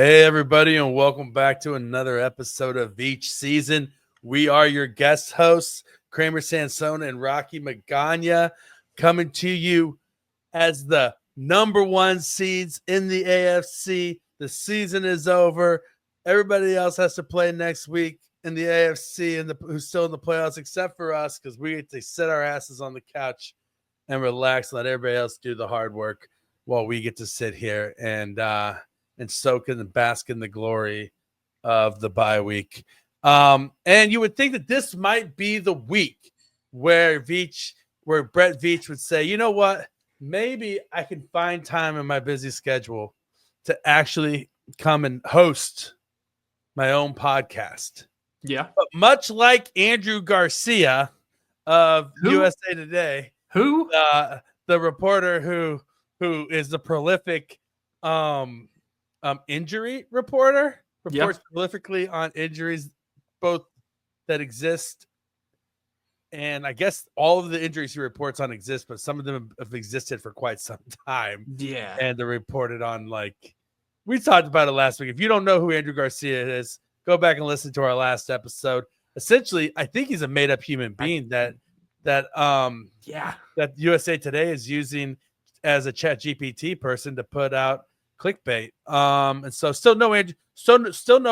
Hey, everybody, and welcome back to another episode of Veach Season. We are your guest hosts, Kramer Sansone and Rocky Magaña, coming to you as the number one seeds in the AFC. The season is over. Everybody else has to play next week in the AFC and who's still in the playoffs, except for us, because we get to sit our asses on the couch and relax and let everybody else do the hard work while we get to sit here and soak in and bask in the glory of the bye week. And you would think that this might be the week where Brett Veach would say, you know what, maybe I can find time in my busy schedule to actually come and host my own podcast. Yeah. But much like Andrew Garcia of USA Today, the reporter who is the prolific injury reporter, reports prolifically on injuries both that exist, and I guess all of the injuries he reports on exist, but some of them have existed for quite some time. Yeah. And they're reported on, like, we talked about it last week. If you don't know who Andrew Garcia is, go back and listen to our last episode. Essentially, I think he's a made-up human being that USA Today is using as a ChatGPT person to put out clickbait. And so still no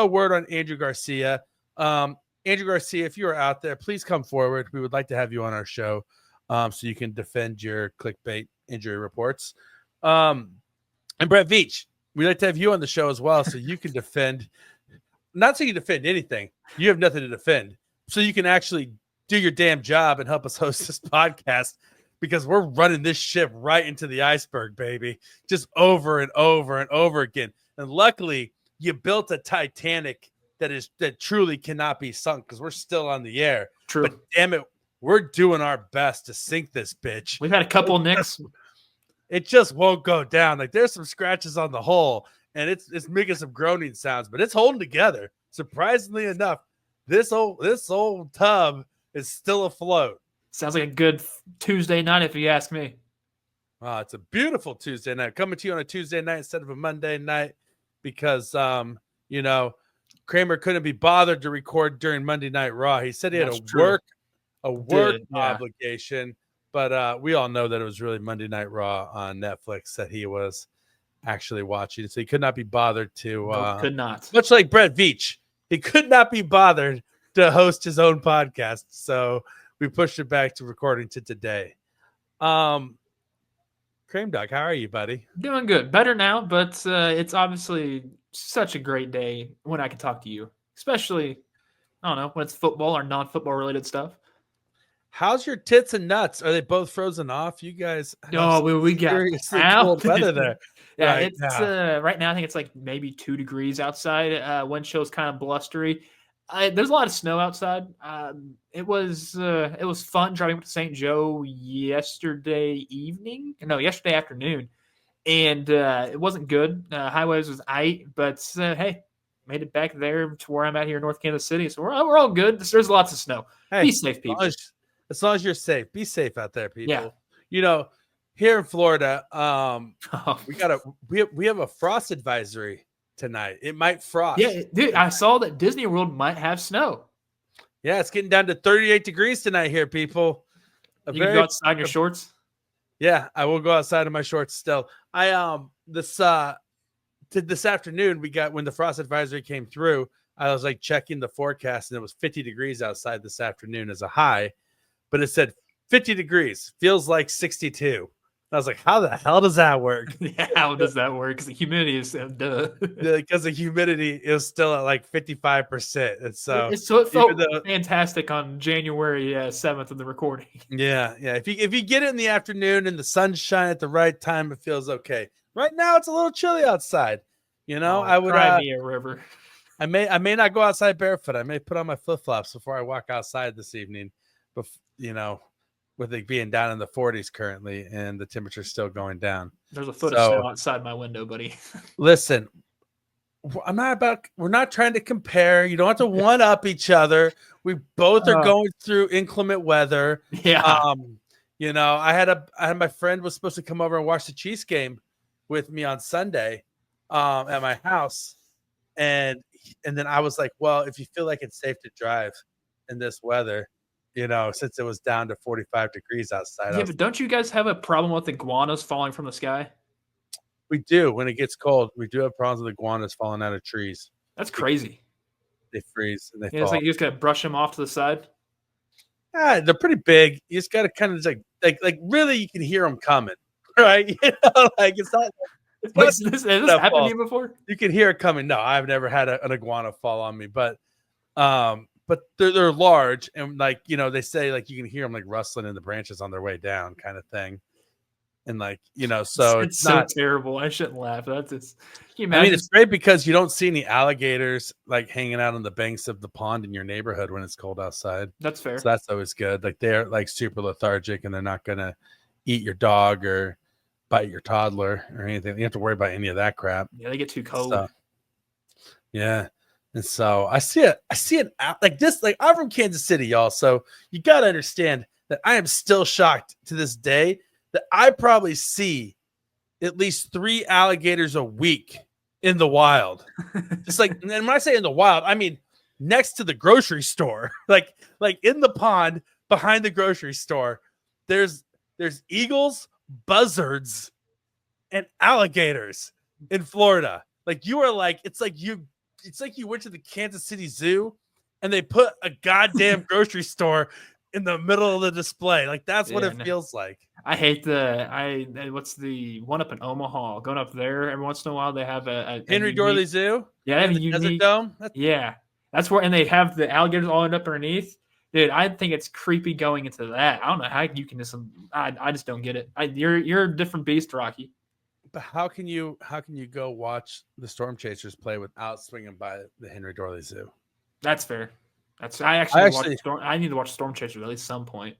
word on Andrew Garcia. Andrew Garcia, if you are out there, please come forward. We would like to have you on our show so you can defend your clickbait injury reports. And Brett Veach, we'd like to have you on the show as well so you can defend, not so you defend anything. You have nothing to defend. So you can actually do your damn job and help us host this podcast, because we're running this ship right into the iceberg, baby, just over and over and over again. And luckily, you built a Titanic that truly cannot be sunk, because we're still on the air. True. But damn it, we're doing our best to sink this bitch. We've had a couple nicks. It just won't go down. Like, there's some scratches on the hull, and it's making some groaning sounds, but it's holding together. Surprisingly enough, this old tub is still afloat. Sounds like a good Tuesday night, if you ask me. It's a beautiful Tuesday night. Coming to you on a Tuesday night instead of a Monday night because, Kramer couldn't be bothered to record during Monday Night Raw. He said he had a work obligation, but we all know that it was really Monday Night Raw on Netflix that he was actually watching. So he could not be bothered to. Could not. Much like Brett Veach, he could not be bothered to host his own podcast. So we pushed it back to recording to today. Krame Dog, how are you, buddy? Doing good. Better now, but it's obviously such a great day when I can talk to you, especially, I don't know, when it's football or non-football related stuff. How's your tits and nuts? Are they both frozen off? You guys? No, we got cold weather there. Yeah, right now I think it's like maybe 2 degrees outside. Wind chill's kind of blustery. There's a lot of snow outside. It was fun driving up to St. Joe yesterday afternoon, and it wasn't good. Highways was aight, but hey, made it back there to where I'm at here in North Kansas City, so we're all good. There's lots of snow. Hey, be safe, people. As long as you're safe, be safe out there, people. Yeah. Here in Florida, we have a frost advisory tonight. It might frost. Yeah, dude, I saw that Disney World might have snow. Yeah, it's getting down to 38 degrees tonight here, people. You can go outside in your shorts? Yeah, I will go outside in my shorts still. This afternoon, when the frost advisory came through, I was like checking the forecast, and it was 50 degrees outside this afternoon as a high, but it said 50 degrees, feels like 62. I was like, how the hell does that work? Yeah, how does that work? Because the humidity is because the humidity is still at like 55%. And so it felt fantastic on January 7th of the recording. Yeah. If you get it in the afternoon and the sunshine at the right time, it feels okay. Right now, it's a little chilly outside. I would cry me a river. I may not go outside barefoot. I may put on my flip-flops before I walk outside this evening. But with it being down in the 40s currently and the temperature's still going down. There's a foot of snow outside my window, buddy. Listen, we're not trying to compare. You don't have to one up each other. We both are going through inclement weather. Yeah. I had my friend was supposed to come over and watch the Chiefs game with me on Sunday at my house. And then I was like, well, if you feel like it's safe to drive in this weather, since it was down to 45 degrees outside. Yeah, but don't you guys have a problem with iguanas falling from the sky? We do. When it gets cold, we do have problems with iguanas falling out of trees. That's crazy. They freeze and they Yeah, it's fall. like you just gotta brush them off to the side. Yeah, they're pretty big. You just got to kind of like really, you can hear them coming, right? Like it's not. Has this happened to you before? You can hear it coming. No, I've never had an iguana fall on me, but they're large and like they say like you can hear them like rustling in the branches on their way down, kind of thing. And like so it's so terrible. I shouldn't laugh. That's it's. I mean, it's great because you don't see any alligators like hanging out on the banks of the pond in your neighborhood when it's cold outside. That's fair. So that's always good. Like they're like super lethargic and they're not gonna eat your dog or bite your toddler or anything. You don't have to worry about any of that crap. Yeah, they get too cold. So, yeah. And so I see it like this. Like I'm from Kansas City, y'all. So you got to understand that I am still shocked to this day that I probably see at least 3 alligators a week in the wild. Just like, and when I say in the wild, I mean next to the grocery store, like in the pond behind the grocery store. There's eagles, buzzards, and alligators in Florida. Like you are like, it's like you went to the Kansas City Zoo and they put a goddamn grocery store in the middle of the display. Like that's what it feels like. I hate what's the one up in Omaha? Going up there every once in a while, they have a Henry Dorley Zoo. Yeah, the Desert Dome. That's where, and they have the alligators all end up underneath. Dude, I think it's creepy going into that. I don't know how you can just. I just don't get it. You're a different beast, Rocky. But how can you go watch the Storm Chasers play without swinging by the Henry Dorley Zoo? That's fair. I need to watch Storm Chasers at least some point.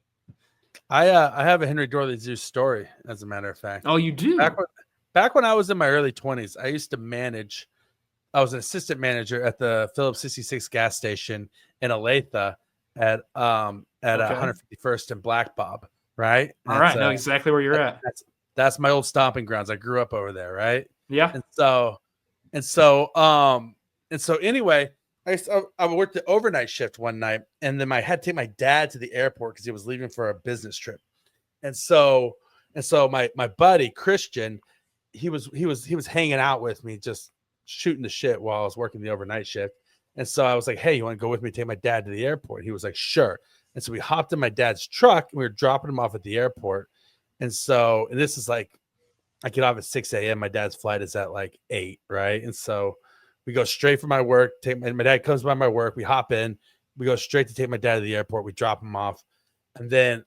I have a Henry Dorley Zoo story, as a matter of fact. Oh, you do? Back when I was in my early 20s, I used to manage. I was an assistant manager at the Phillips 66 gas station in Olathe at 151st and Black Bob, right? All right, I know exactly where you're at. That's my old stomping grounds. I grew up over there, right? Yeah. And so anyway, I worked the overnight shift one night, and then I had to take my dad to the airport because he was leaving for a business trip. And so my buddy Christian, he was hanging out with me, just shooting the shit while I was working the overnight shift. And so I was like, hey, you want to go with me to take my dad to the airport? He was like, sure. And so we hopped in my dad's truck and we were dropping him off at the airport. And this is like, I get off at 6 a.m. My dad's flight is at like 8, right? And so we go straight from my work. My dad comes by my work. We hop in. We go straight to take my dad to the airport. We drop him off. And then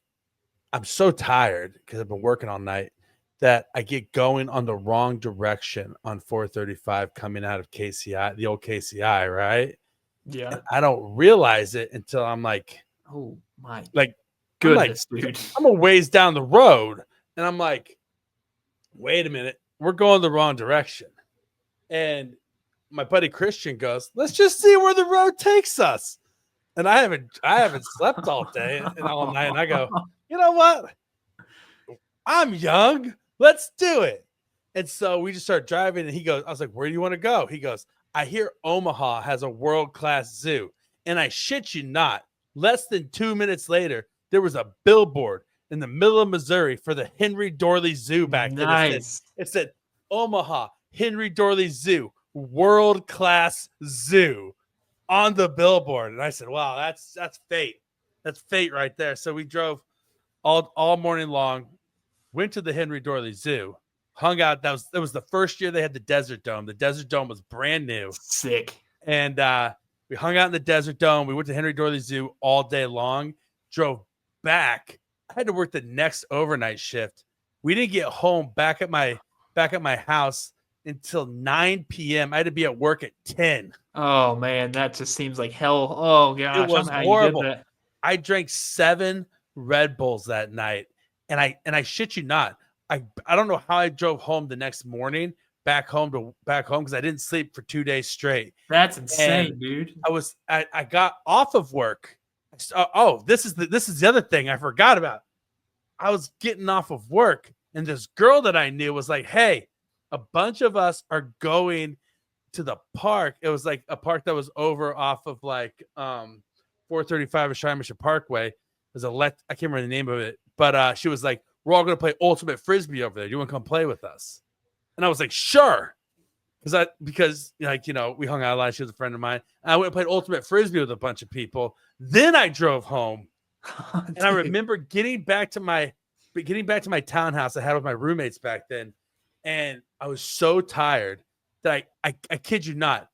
I'm so tired because I've been working all night that I get going on the wrong direction on 435 coming out of KCI, the old KCI, right? Yeah. And I don't realize it until I'm like, oh my goodness, dude. I'm a ways down the road. And I'm like, wait a minute, we're going the wrong direction. And my buddy Christian goes, let's just see where the road takes us. And I haven't slept all day and all night. And I go, you know what? I'm young. Let's do it. And so we just start driving and he goes, I was like, where do you want to go? He goes, I hear Omaha has a world-class zoo. And I shit you not, less than 2 minutes later, there was a billboard in the middle of Missouri for the Henry Dorley Zoo back then. Nice. It said Omaha, Henry Dorley Zoo, world-class zoo on the billboard. And I said, wow, that's fate. That's fate right there. So we drove all morning long, went to the Henry Dorley Zoo, hung out. That was the first year they had the Desert Dome. The Desert Dome was brand new. Sick. And we hung out in the Desert Dome. We went to Henry Dorley Zoo all day long, drove back. I had to work the next overnight shift. We didn't get home back at my house until 9 p.m. I had to be at work at 10. Oh man, that just seems like hell. Oh gosh, it was horrible. I drank 7 Red Bulls that night, and I shit you not, I don't know how I drove home the next morning back home because I didn't sleep for 2 days straight. That's insane, dude. I got off of work. This is the other thing I forgot about. I was getting off of work, and this girl that I knew was like, hey, a bunch of us are going to the park. It was like a park that was over off of like 435 of Shiremission Parkway. There's I can't remember the name of it, but she was like, we're all gonna play ultimate frisbee over there. You want to come play with us? And I was like, sure. Because like, you know, we hung out a lot. She was a friend of mine. I went and played ultimate frisbee with a bunch of people. Then I drove home. And I remember getting back to my townhouse I had with my roommates back then. And I was so tired that I kid you not,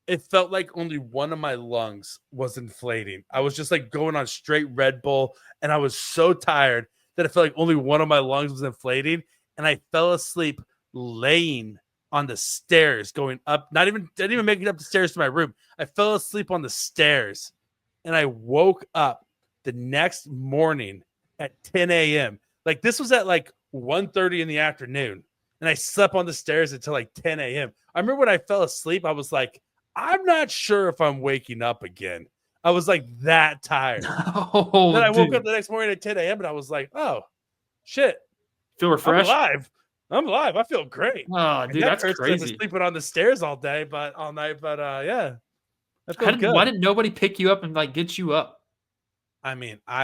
it felt like only one of my lungs was inflating. I was just like going on straight Red Bull, and I was so tired that it felt like only one of my lungs was inflating. And I fell asleep laying on the stairs going up, didn't even make it up the stairs to my room. I fell asleep on the stairs, and I woke up the next morning at 10 a.m. Like this was at like 1:30 in the afternoon, and I slept on the stairs until like 10 a.m. I remember when I fell asleep, I was like, I'm not sure if I'm waking up again. I was like that tired. Oh, then I woke up the next morning at 10 a.m. and I was like, oh, shit. Feel refreshed? I'm alive. I feel great. Oh, dude, that's crazy. Sleeping on the stairs all night, but yeah. Why didn't nobody pick you up and like get you up? I mean, we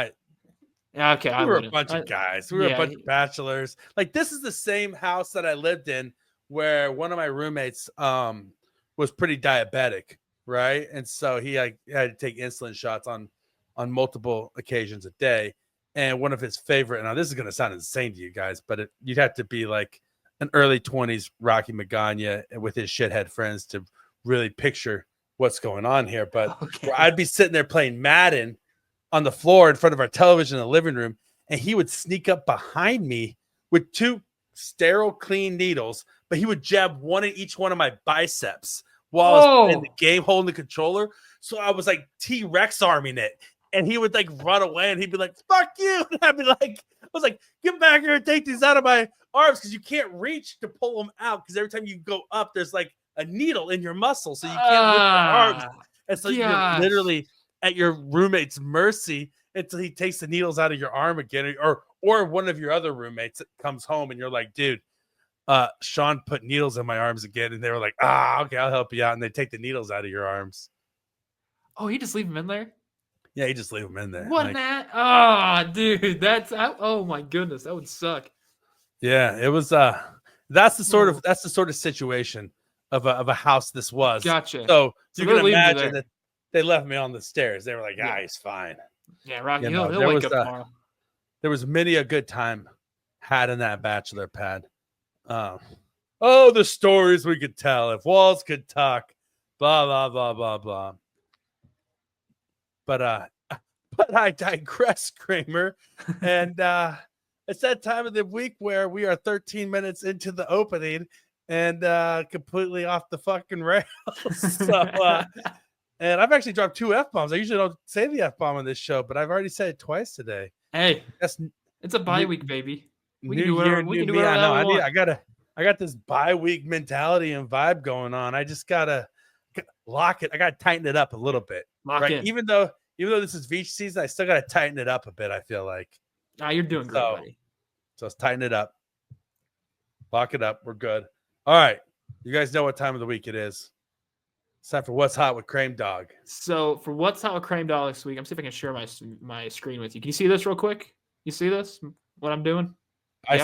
were a bunch of guys. We were a bunch of bachelors. Like this is the same house that I lived in where one of my roommates was pretty diabetic, right? And so he had to take insulin shots on multiple occasions a day. And one of his favorite, now this is going to sound insane to you guys, but you'd have to be like an early 20s Rocky Magaña with his shithead friends to really picture what's going on here. But where I'd be sitting there playing Madden on the floor in front of our television in the living room, and he would sneak up behind me with 2 sterile clean needles, but he would jab one in each one of my biceps while I was playing the game, holding the controller. So I was like T-Rex arming it. And he would like run away, and he'd be like, "Fuck you!" And I'd be like, "I was like, get back here and take these out of my arms because you can't reach to pull them out because every time you go up, there's like a needle in your muscle, so you can't lift your arms, and so you're literally at your roommate's mercy until he takes the needles out of your arm again, or one of your other roommates comes home, and you're like, dude, Sean put needles in my arms again, and they were like, okay, I'll help you out, and they take the needles out of your arms. Oh, you just leave them in there? Yeah, you just leave them in there. What that? Oh, dude, oh my goodness, that would suck. Yeah, it was. That's the sort of situation of a house this was. Gotcha. So you can imagine that they left me on the stairs. They were like, he's fine. Yeah, Rocky, he'll wake up tomorrow. There was many a good time had in that bachelor pad. The stories we could tell if walls could talk. Blah blah blah blah blah. But I digress, Kramer. And it's that time of the week where we are 13 minutes into the opening and completely off the fucking rails. So, and I've actually dropped 2 F-bombs. I usually don't say the F-bomb on this show, but I've already said it twice today. Hey, it's a bye week, baby. We can do it. I got this bye week mentality and vibe going on. I just gotta lock it. I gotta tighten it up a little bit. Lock in. Even though this is Veach season, I still gotta tighten it up a bit. I feel like. You're doing great, buddy. So let's tighten it up. Lock it up. We're good. All right. You guys know what time of the week it is. It's time for What's Hot with Krame Dog. So for What's Hot with Krame Dog this week, I'm see if I can share my screen with you. Can you see this real quick? You see this? What I'm doing? I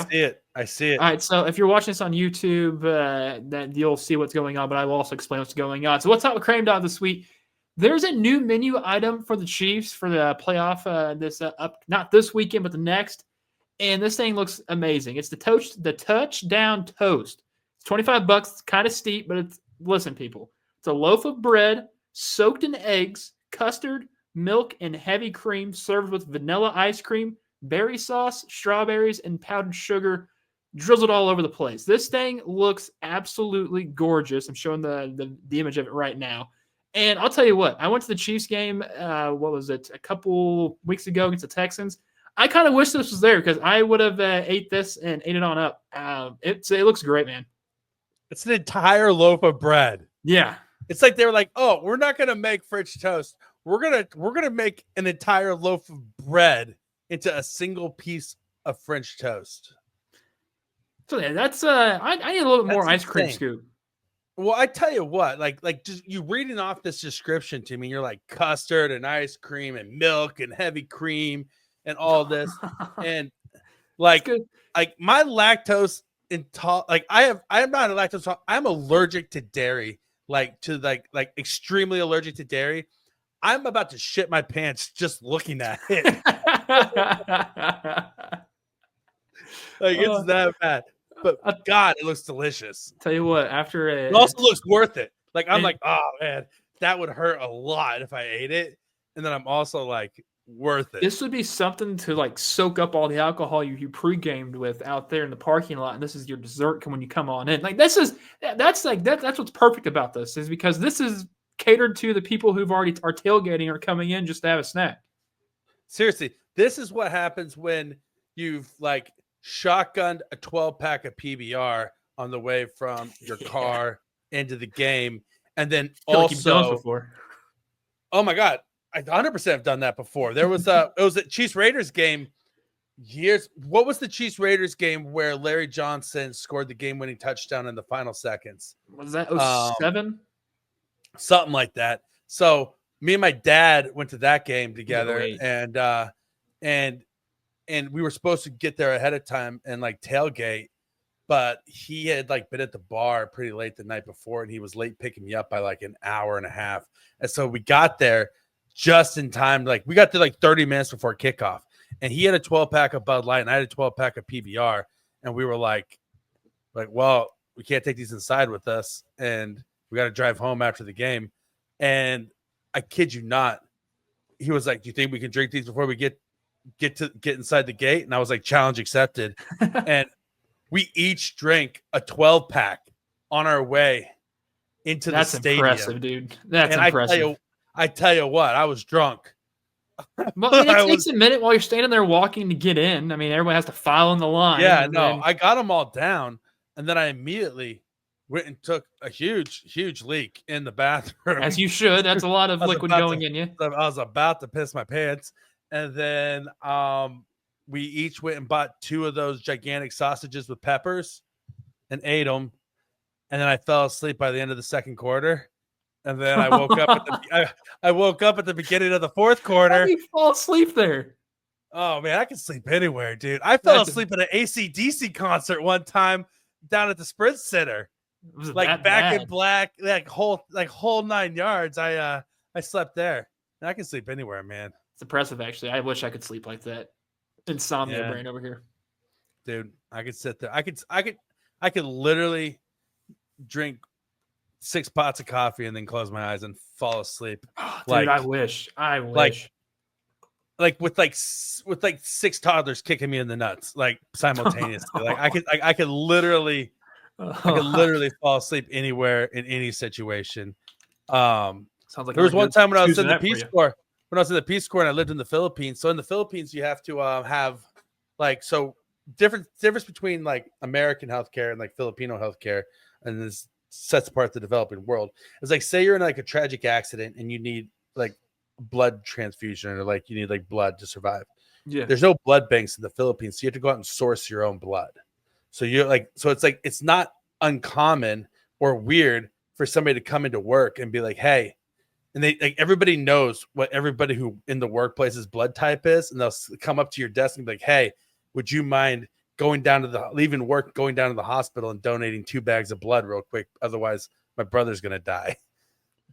see it. All right. So if you're watching this on YouTube, then you'll see what's going on, but I will also explain what's going on. So What's Hot with Krame Dog this week? There's a new menu item for the Chiefs for the playoff. Not this weekend, but the next. And this thing looks amazing. It's the touchdown toast. It's $25. It's kind of steep, but listen, people. It's a loaf of bread soaked in eggs, custard, milk, and heavy cream, served with vanilla ice cream, berry sauce, strawberries, and powdered sugar, drizzled all over the place. This thing looks absolutely gorgeous. I'm showing the image of it right now. And I'll tell you what, I went to the Chiefs game, a couple weeks ago against the Texans. I kind of wish this was there because I would have ate this and ate it on up. It looks great, man. It's an entire loaf of bread. Yeah. It's like they were like, oh, we're not going to make French toast. We're going to make an entire loaf of bread into a single piece of French toast. So yeah, that's I need a little bit more ice cream scoop. Well, I tell you what, like just you reading off this description to me, you're like custard and ice cream and milk and heavy cream and all this. And It's like good. like my lactose intolerant, like I'm not a lactose, I'm allergic to dairy, like extremely allergic to dairy. I'm about to shit my pants just looking at it. Like it's Uh, that bad. But I God, it looks delicious. tell you what, after It also looks worth it. Like I'm and like, oh man, that would hurt a lot if I ate it. And then I'm also like, worth it. this would be something to like soak up all the alcohol you pre-gamed with out there in the parking lot, and this is your dessert when you come on in. Like that's what's perfect about this is because this is catered to the people who've already are tailgating or coming in just to have a snack. Seriously, this is what happens when you've like shotgunned a 12-pack of PBR on the way from your car into the game. And then I feel like you've done this also, before. oh my God, I 100% have done that before. There was it was a Chiefs Raiders game years. What was the Chiefs Raiders game where Larry Johnson scored the game winning touchdown in the final seconds? Was that 07? Something like that. So me and my dad went to that game together, 08. and we were supposed to get there ahead of time and like tailgate, but he had like been at the bar pretty late the night before, and he was late picking me up by like an hour and a half. And so we got there just in time. Like we got there like 30 minutes before kickoff, and he had a 12-pack of Bud Light, and I had a 12-pack of PBR, and we were like, well, we can't take these inside with us, and we got to drive home after the game. And I kid you not, he was like, "Do you think we can drink these before we get inside the gate?" And I was like, "Challenge accepted." And we each drank a 12-pack on our way into the stadium. That's impressive, dude. That's and impressive. I tell you what, I was drunk. Well, I mean, it takes a minute while you're standing there walking to get in. I mean, everyone has to file in the line. Yeah, no, I got them all down, and then I immediately went and took a huge leak in the bathroom. As you should. That's a lot of liquid going in you. I was about to piss my pants. And then we each went and bought 2 of those gigantic sausages with peppers and ate them. And then I fell asleep by the end of the second quarter. And then I woke up I woke up at the beginning of the fourth quarter. How do you fall asleep there? Oh man, I can sleep anywhere, dude. I fell asleep at an AC/DC concert one time down at the Sprint Center. Like Back in Black, like whole 9 yards. I slept there. And I can sleep anywhere, man. It's impressive, actually. I wish I could sleep like that. Insomnia brain over here, dude. I could sit there. I could literally drink 6 pots of coffee and then close my eyes and fall asleep. Oh, dude, I wish. Like with 6 toddlers kicking me in the nuts, like simultaneously. Like I could literally fall asleep anywhere in any situation. Sounds like there was one time when I was in the Peace Corps. When I was in the Peace Corps and I lived in the Philippines. So in the Philippines, you have to have like difference between like American healthcare and like Filipino healthcare, and this sets apart the developing world. It's like, say you're in like a tragic accident and you need like blood transfusion, or like you need like blood to survive. Yeah, there's no blood banks in the Philippines, so you have to go out and source your own blood. So you're like, so it's like it's not uncommon or weird for somebody to come into work and be like, hey. And they like everybody knows what everybody who in the workplace's blood type is, and they'll come up to your desk and be like, "Hey, would you mind leaving work, going down to the hospital, and donating 2 bags of blood real quick? Otherwise, my brother's gonna die."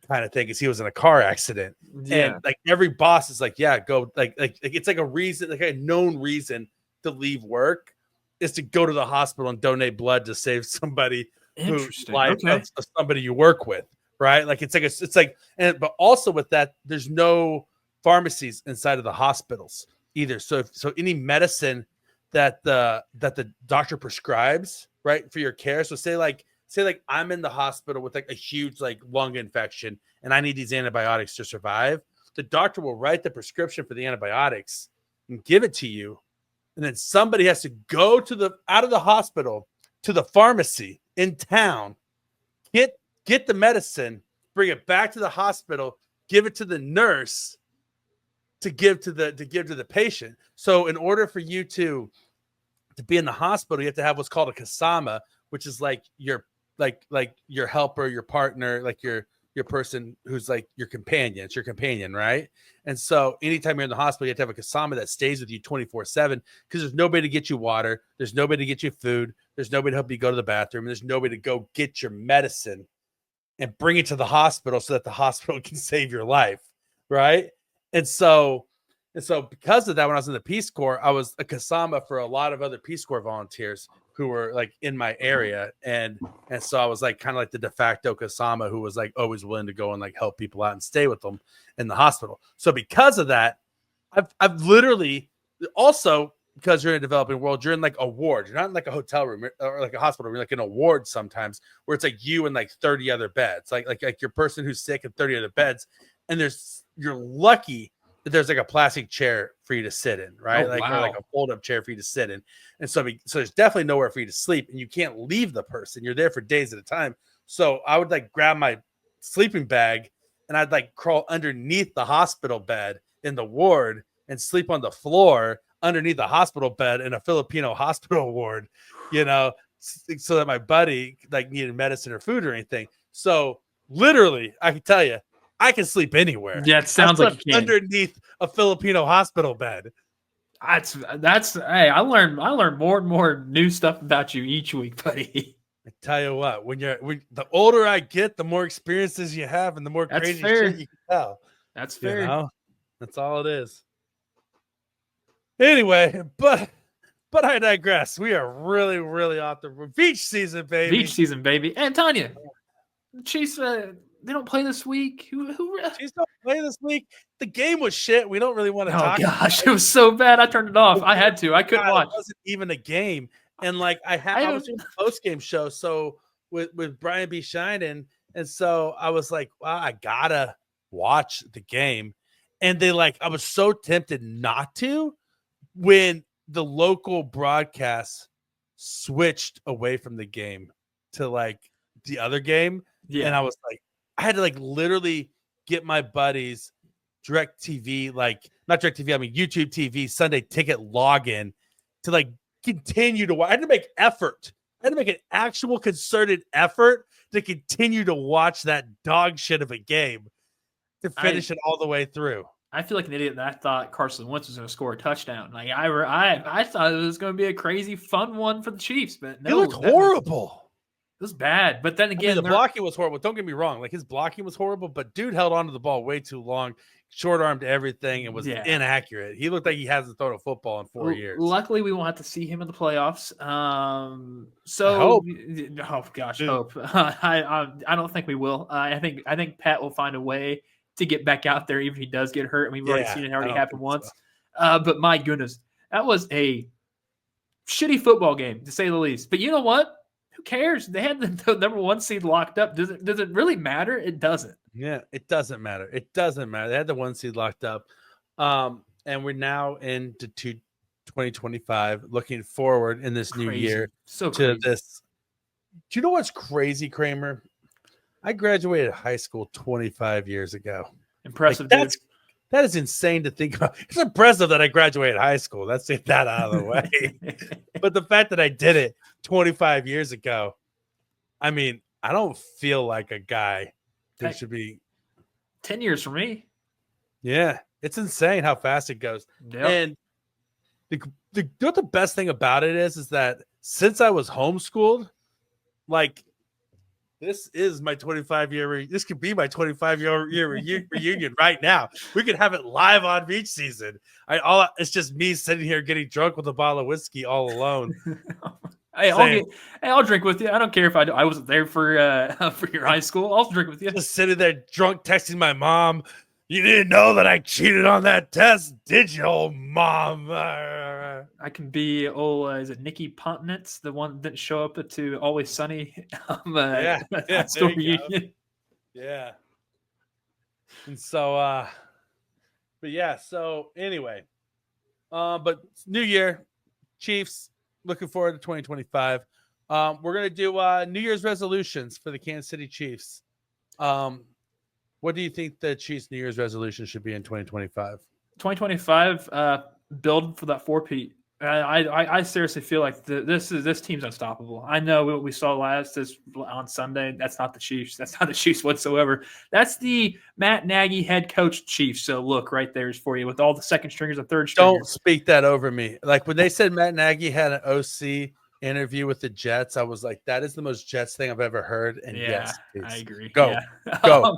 Kind of thing, because he was in a car accident. Yeah. And like every boss is like, "Yeah, go." Like it's like a reason, like a known reason to leave work is to go to the hospital and donate blood to save somebody who's life of somebody you work with. Right, like but also with that, there's no pharmacies inside of the hospitals either. So any medicine that the doctor prescribes, right, for your care. So say like I'm in the hospital with like a huge like lung infection and I need these antibiotics to survive. The doctor will write the prescription for the antibiotics and give it to you, and then somebody has to go out of the hospital to the pharmacy in town, get the medicine, bring it back to the hospital, give it to the nurse to give to the patient. So in order for you to be in the hospital, you have to have what's called a kasama, which is like your like your helper, your partner, like your person who's like your companion. It's your companion, right? And so anytime you're in the hospital, you have to have a kasama that stays with you 24/7 because there's nobody to get you water, there's nobody to get you food, there's nobody to help you go to the bathroom, there's nobody to go get your medicine and bring it to the hospital so that the hospital can save your life, right? And so because of that, when I was in the Peace Corps, I was a kasama for a lot of other Peace Corps volunteers who were like in my area, and so I was like kind of like the de facto kasama who was like always willing to go and like help people out and stay with them in the hospital. So because of that, I've literally also, because you're in a developing world, you're in like a ward. You're not in like a hotel room or like a hospital. You're like in a ward sometimes where it's like you and like 30 other beds, like your person who's sick and 30 other beds. And you're lucky that there's like a plastic chair for you to sit in, right? Oh, like, wow. or like a fold up chair for you to sit in. And so there's definitely nowhere for you to sleep, and you can't leave the person. You're there for days at a time. So I would like grab my sleeping bag and I'd like crawl underneath the hospital bed in the ward and sleep on the floor underneath the hospital bed in a Filipino hospital ward, so that my buddy like needed medicine or food or anything. So literally, I can tell you, I can sleep anywhere. Yeah, it sounds like you can. Underneath a Filipino hospital bed. That's hey, I learn more and more new stuff about you each week, buddy. I tell you what, when the older I get, the more experiences you have and the more crazy shit you can tell. That's fair. That's all it is. Anyway, but I digress. We are really, really off the Veach season, baby. Veach season, baby. And Tanya, Chiefs, they don't play this week. Who Chiefs don't play this week? The game was shit. We don't really want to talk. Oh gosh, it was so bad. I turned it off. I had to. I couldn't watch. It wasn't even a game. And like I was doing a post game show, so with Brian B. Shinen, and so I was like, wow, I gotta watch the game. And I was so tempted not to when the local broadcast switched away from the game to like the other game. Yeah. And I was like, I had to like literally get my buddies DirecTV, like not DirecTV, I mean YouTube TV Sunday Ticket login to like continue to watch. I had to make effort. I had to make an actual concerted effort to continue to watch that dog shit of a game to finish it all the way through. I feel like an idiot that I thought Carson Wentz was going to score a touchdown. Like I thought it was going to be a crazy fun one for the Chiefs, but no, he looked horrible. It was bad. But then again, the blocking was horrible. Don't get me wrong; like his blocking was horrible, but dude held onto the ball way too long, short armed everything, and was inaccurate. He looked like he hasn't thrown a football in 4 years. Luckily, we won't have to see him in the playoffs. Hope. I don't think we will. I think Pat will find a way to get back out there, even if he does get hurt. I mean, we've already seen it already happen once. So. But my goodness, that was a shitty football game, to say the least. But you know what? Who cares? They had the number 1 seed locked up. Does it really matter? It doesn't. Yeah, it doesn't matter. It doesn't matter. They had the 1 seed locked up. And we're now into 2025, looking forward in this new year to this. Do you know what's crazy, Kramer? I graduated high school 25 years ago. Impressive, dude. That is insane to think about. It's impressive that I graduated high school. Let's get that out of the way. But the fact that I did it 25 years ago, I mean, I don't feel like a guy that should be 10 years for me. Yeah, it's insane how fast it goes. Yep. And the best thing about it is that since I was homeschooled, like this is my 25-year. This could be my 25-year reunion right now. We could have it live on Veach season. It's just me sitting here getting drunk with a bottle of whiskey all alone. I'll drink with you. I don't care if I wasn't there for your high school. I'll drink with you. Just sitting there drunk, texting my mom. You didn't know that I cheated on that test, did you, old mom? I can be is it Nikki Pontinitz, the one that didn't show up to Always Sunny? School reunion. Yeah. And so, but yeah. So anyway, but new year, Chiefs. Looking forward to 2025. We're gonna do New Year's resolutions for the Kansas City Chiefs. What do you think the Chiefs' New Year's resolution should be in 2025? 2025, build for that 4-peat. I seriously feel like this team's unstoppable. I know what we saw on Sunday. That's not the Chiefs. That's not the Chiefs whatsoever. That's the Matt Nagy head coach Chiefs. So look, right there is for you with all the second stringers and third stringers. Don't speak that over me. Like when they said Matt Nagy had an OC interview with the Jets, I was like, that is the most Jets thing I've ever heard. And Yeah, yes, I agree. Go, Yeah. go,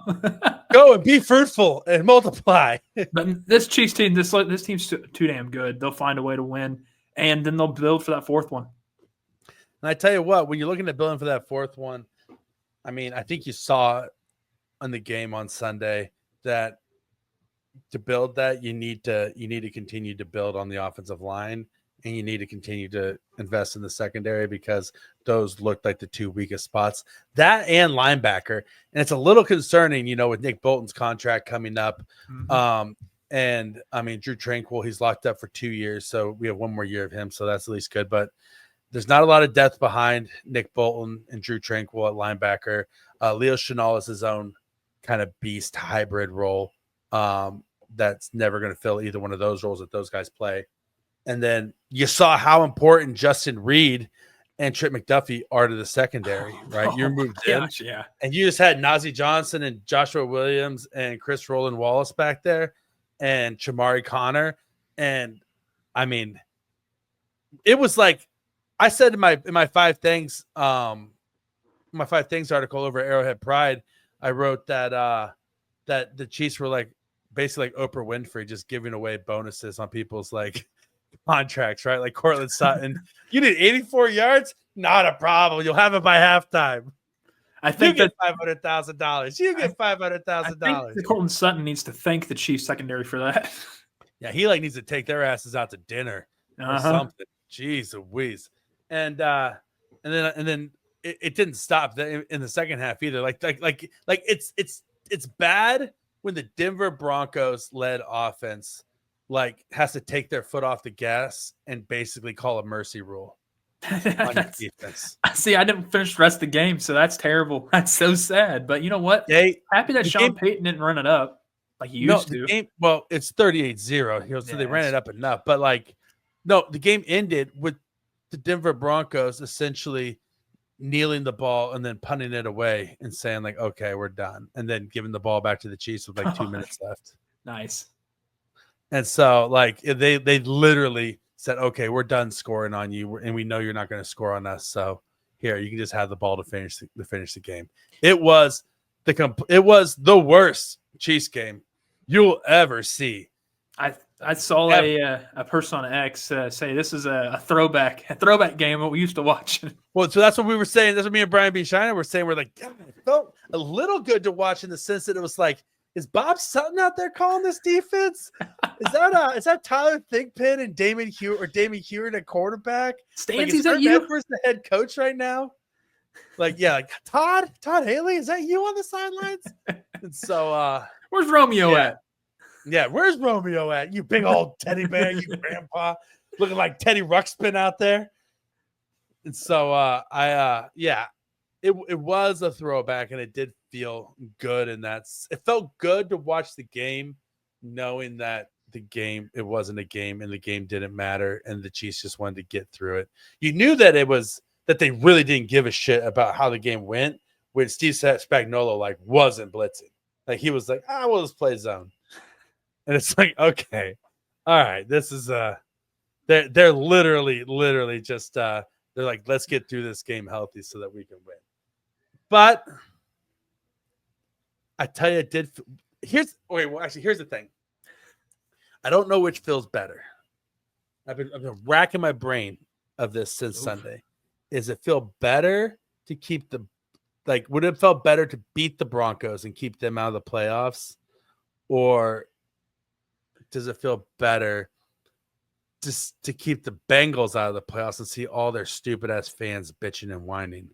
go and be fruitful and multiply. But this Chiefs team, this team's too damn good. They'll find a way to win, and then they'll build for that fourth one. And I tell you what, when you're looking at building for that fourth one, I mean, I think you saw in the game on Sunday that to build that, you need to continue to build on the offensive line, and you need to continue to invest in the secondary because those looked like the two weakest spots. That and linebacker, and it's a little concerning, with Nick Bolton's contract coming up. Mm-hmm. And I mean, Drew Tranquil, he's locked up for 2 years, so we have one more year of him, so that's at least good. But there's not a lot of depth behind Nick Bolton and Drew Tranquil at linebacker. Leo Chenal is his own kind of beast hybrid role. That's never going to fill either one of those roles that those guys play. And then you saw how important Justin Reed and Trent McDuffie are to the secondary, right? You removed them, yeah, and you just had Najee Johnson and Joshua Williams and Chris Roland Wallace back there, and Chamari Connor. And I mean, it was like I said in my five things, article over at Arrowhead Pride, I wrote that that the Chiefs were like basically like Oprah Winfrey, just giving away bonuses on people's like contracts, right? Like Cortland Sutton, you did 84 yards, not a problem. You'll have it by halftime. I think you get $500,000. You get $500,000. Cortland Sutton needs to thank the Chiefs secondary for that. Yeah, he like needs to take their asses out to dinner or something. Jeez Louise. And then it didn't stop in the second half either. Like it's bad when the Denver Broncos led offense like has to take their foot off the gas and basically call a mercy rule on defense. See, I didn't finish the rest of the game, so that's terrible. That's so sad. But you know what? Happy that Sean Payton didn't run it up like he used to. Well, it's 38-0. So they ran it up enough. But the game ended with the Denver Broncos essentially kneeling the ball and then punting it away and saying like, okay, we're done. And then giving the ball back to the Chiefs with like 2 minutes left. Nice. And so like they literally said, okay, we're done scoring on you. And we know you're not going to score on us. So here, you can just have the ball to finish the game. It was the worst Chiefs game you'll ever see. I saw a person on X say this is a throwback game what we used to watch. Well, so that's what we were saying. That's what me and Brian B. Shiner were saying. We're like, God, it felt a little good to watch in the sense that it was like, is Bob Sutton out there calling this defense? Is that Tyler Thigpen and Damon Hewitt at quarterback? Stancy's at you? Where's the head coach right now? Like Todd Haley, is that you on the sidelines? And so where's Romeo at? Yeah, where's Romeo at? You big old teddy bear, you grandpa, looking like Teddy Ruxpin out there. And so it was a throwback, and it did feel good, and it felt good to watch the game, knowing that it wasn't a game, and the game didn't matter, and the Chiefs just wanted to get through it. You knew that that they really didn't give a shit about how the game went when Steve Spagnuolo wasn't blitzing. Like he was like, we'll just play zone. And it's like, okay, all right, this is they're literally just they're like, let's get through this game healthy so that we can win. But I tell you, here's the thing. I don't know which feels better. I've been racking my brain of this since Sunday. Is it feel better to keep would it feel better to beat the Broncos and keep them out of the playoffs, or does it feel better just to keep the Bengals out of the playoffs and see all their stupid ass fans bitching and whining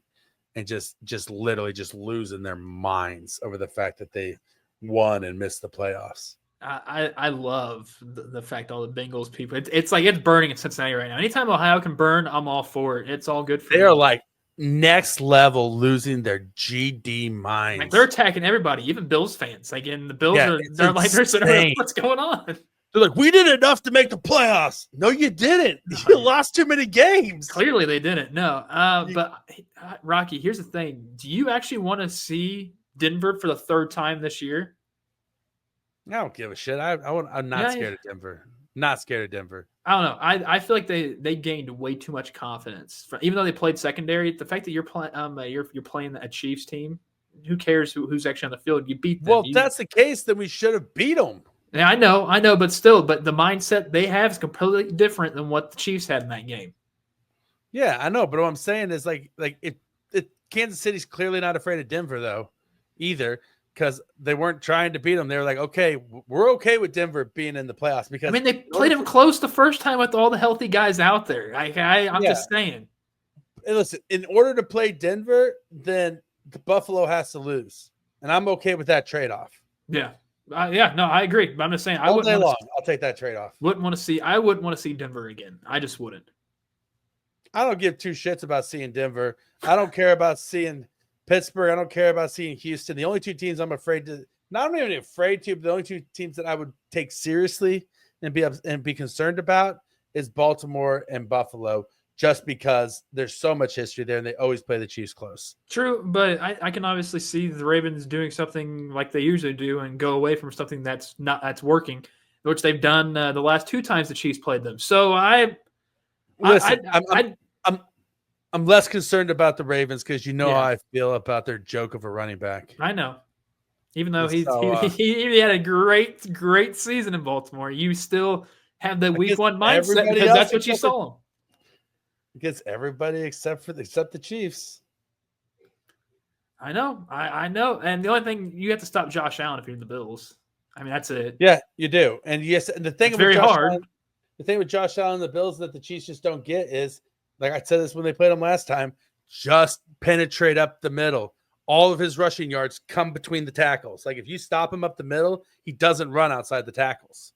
and just literally just losing their minds over the fact that they won and missed the playoffs? I love the fact all the Bengals people. It's like it's burning in Cincinnati right now. Anytime Ohio can burn, I'm all for it. It's all good for me. They're like next level, losing their GD minds. Like they're attacking everybody, even Bills fans. Like, and the Bills they're saying, what's going on? They're like, we did enough to make the playoffs. No, you didn't. You lost too many games. Clearly, they didn't. No, but Rocky, here's the thing: do you actually want to see Denver for the third time this year? I don't give a shit. I'm not scared of Denver. Not scared of Denver. I don't know. I feel like they gained way too much confidence. Even though they played secondary, the fact that you're playing a Chiefs team, who cares who's actually on the field? You beat them. Well, if that's the case, then we should have beat them. Yeah, I know, but still, the mindset they have is completely different than what the Chiefs had in that game. Yeah, I know, but what I'm saying is like Kansas City's clearly not afraid of Denver though, either, because they weren't trying to beat them. They were like, okay, we're okay with Denver being in the playoffs because they played them close the first time with all the healthy guys out there. I'm just saying. And listen, in order to play Denver, then the Buffalo has to lose, and I'm okay with that trade-off. Yeah. No, I agree. But I'm just saying, All day long, I'll take that trade-off. I wouldn't want to see Denver again. I just wouldn't. I don't give two shits about seeing Denver. I don't care about seeing Pittsburgh. I don't care about seeing Houston. The only two teams I'm afraid to, not even afraid to, but the only two teams that I would take seriously and be concerned about is Baltimore and Buffalo, just because there's so much history there and they always play the Chiefs close. True, but I can obviously see the Ravens doing something like they usually do and go away from something that's working, which they've done the last two times the Chiefs played them. So I'm less concerned about the Ravens because you know how I feel about their joke of a running back. I know. Even though he had a great season in Baltimore, you still have the week one mindset because that's what you saw him. Against everybody except the Chiefs. I know. I know. And the only thing, you have to stop Josh Allen if you're in the Bills. I mean, that's it. Yeah, you do. And yes, and the thing it's very hard. The thing with Josh Allen and the Bills that the Chiefs just don't get is, like I said this when they played him last time, just penetrate up the middle. All of his rushing yards come between the tackles. Like if you stop him up the middle, he doesn't run outside the tackles.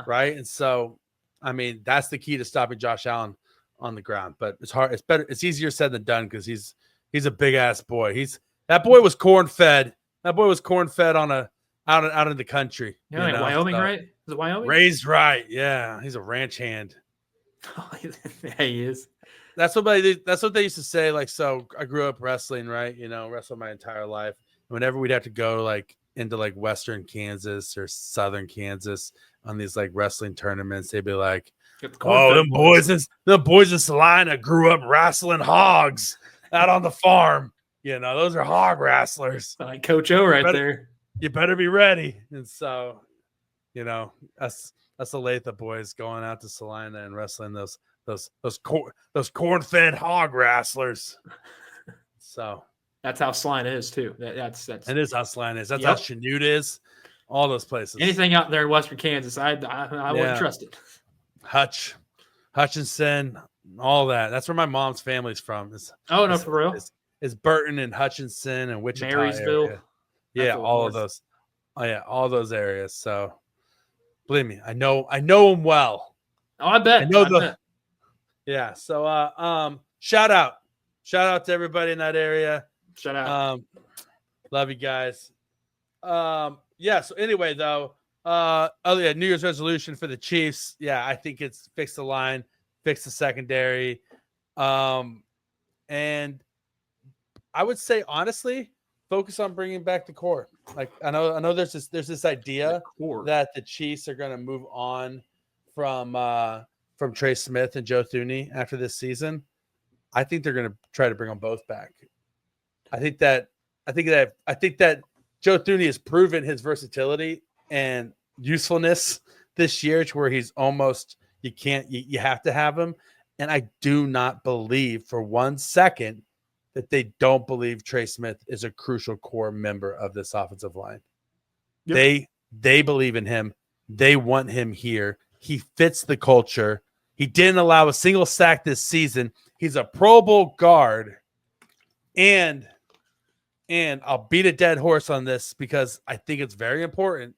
Right? And so, I mean, that's the key to stopping Josh Allen on the ground. But it's hard. It's better. It's easier said than done because he's a big ass boy. That boy was corn fed. That boy was corn fed on out in the country. Yeah, like Wyoming, right? Is it Wyoming? Raised right. Yeah, he's a ranch hand. Yeah, he is. That's what they used to say. Like, so I grew up wrestling, right? Wrestled my entire life. Whenever we'd have to go like into like Western Kansas or Southern Kansas on these like wrestling tournaments, they'd be like, "Oh, them boys in Salina grew up wrestling hogs out on the farm. Those are hog wrestlers." Like Coach O there. You better be ready. And so, us Olathe boys going out to Salina and wrestling those corn-fed hog wrestlers. So that's how Salina is too. That's it is how Salina is. That's how Chanute is. All those places. Anything out there in Western Kansas, I wouldn't trust it. Hutchinson, all that. That's where my mom's family's from. For real? It's Burton and Hutchinson and Wichita Marysville. Area. Yeah, all of those. Oh yeah, all those areas. So believe me, I know them well. Oh, I bet. Yeah. So shout out to everybody in that area. Shout out. Love you guys. Yeah. So anyway, though, New Year's resolution for the Chiefs. Yeah, I think it's fix the line, fix the secondary, and I would say honestly, focus on bringing back the core. Like I know there's this idea that the Chiefs are going to move on from Trey Smith and Joe Thuney after this season. I think they're going to try to bring them both back. I think that Joe Thuney has proven his versatility and usefulness this year to where he's almost you have to have him. And I do not believe for 1 second that they don't believe Trey Smith is a crucial core member of this offensive line. Yep. They believe in him. They want him here. He fits the culture. He didn't allow a single sack this season. He's a Pro Bowl guard. And I'll beat a dead horse on this because I think it's very important.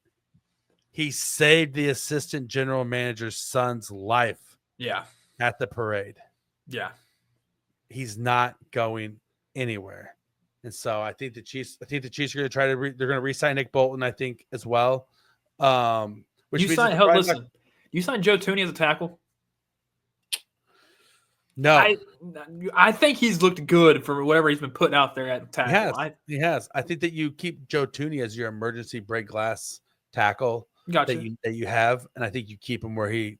He saved the assistant general manager's son's life. Yeah. At the parade. Yeah. He's not going anywhere. And so I think the Chiefs are going to try to they're going to re-sign Nick Bolton, I think, as well. Listen, You signed Joe Tooney as a tackle? No, I think he's looked good for whatever he's been putting out there at tackle. he has. I think that you keep Joe Tooney as your emergency break glass tackle Gotcha. that you have, and I think you keep him where he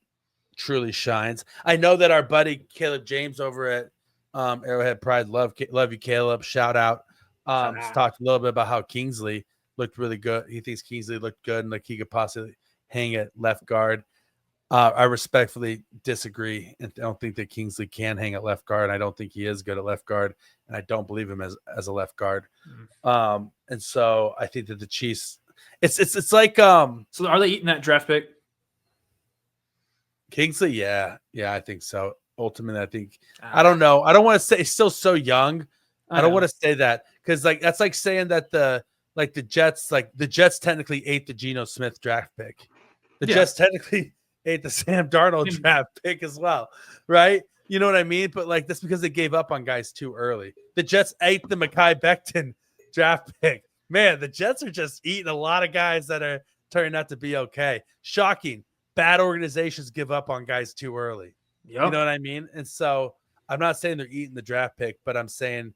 truly shines. I know that our buddy Caleb James over at Arrowhead Pride, love you, Caleb. Shout out. Talked a little bit about how Kingsley looked really good. He thinks Kingsley looked good and like he could possibly hang at left guard. I respectfully disagree and don't think that Kingsley can hang at left guard. I don't think he is good at left guard, and I don't believe him as a left guard. Mm-hmm. And so I think that the Chiefs, it's like So are they eating that draft pick? Kingsley, yeah, I think so. Ultimately, I think I don't know. I don't want to say he's still so young. I don't want to say that because like that's like saying that the Jets technically ate the Geno Smith draft pick. The Jets technically ate the Sam Darnold draft pick as well, right? You know what I mean? But like that's because they gave up on guys too early. The Jets ate the Mekhi Becton draft pick. Man, the Jets are just eating a lot of guys that are turning out to be okay. Shocking. Bad organizations give up on guys too early. Yep. You know what I mean? And so I'm not saying they're eating the draft pick, but I'm saying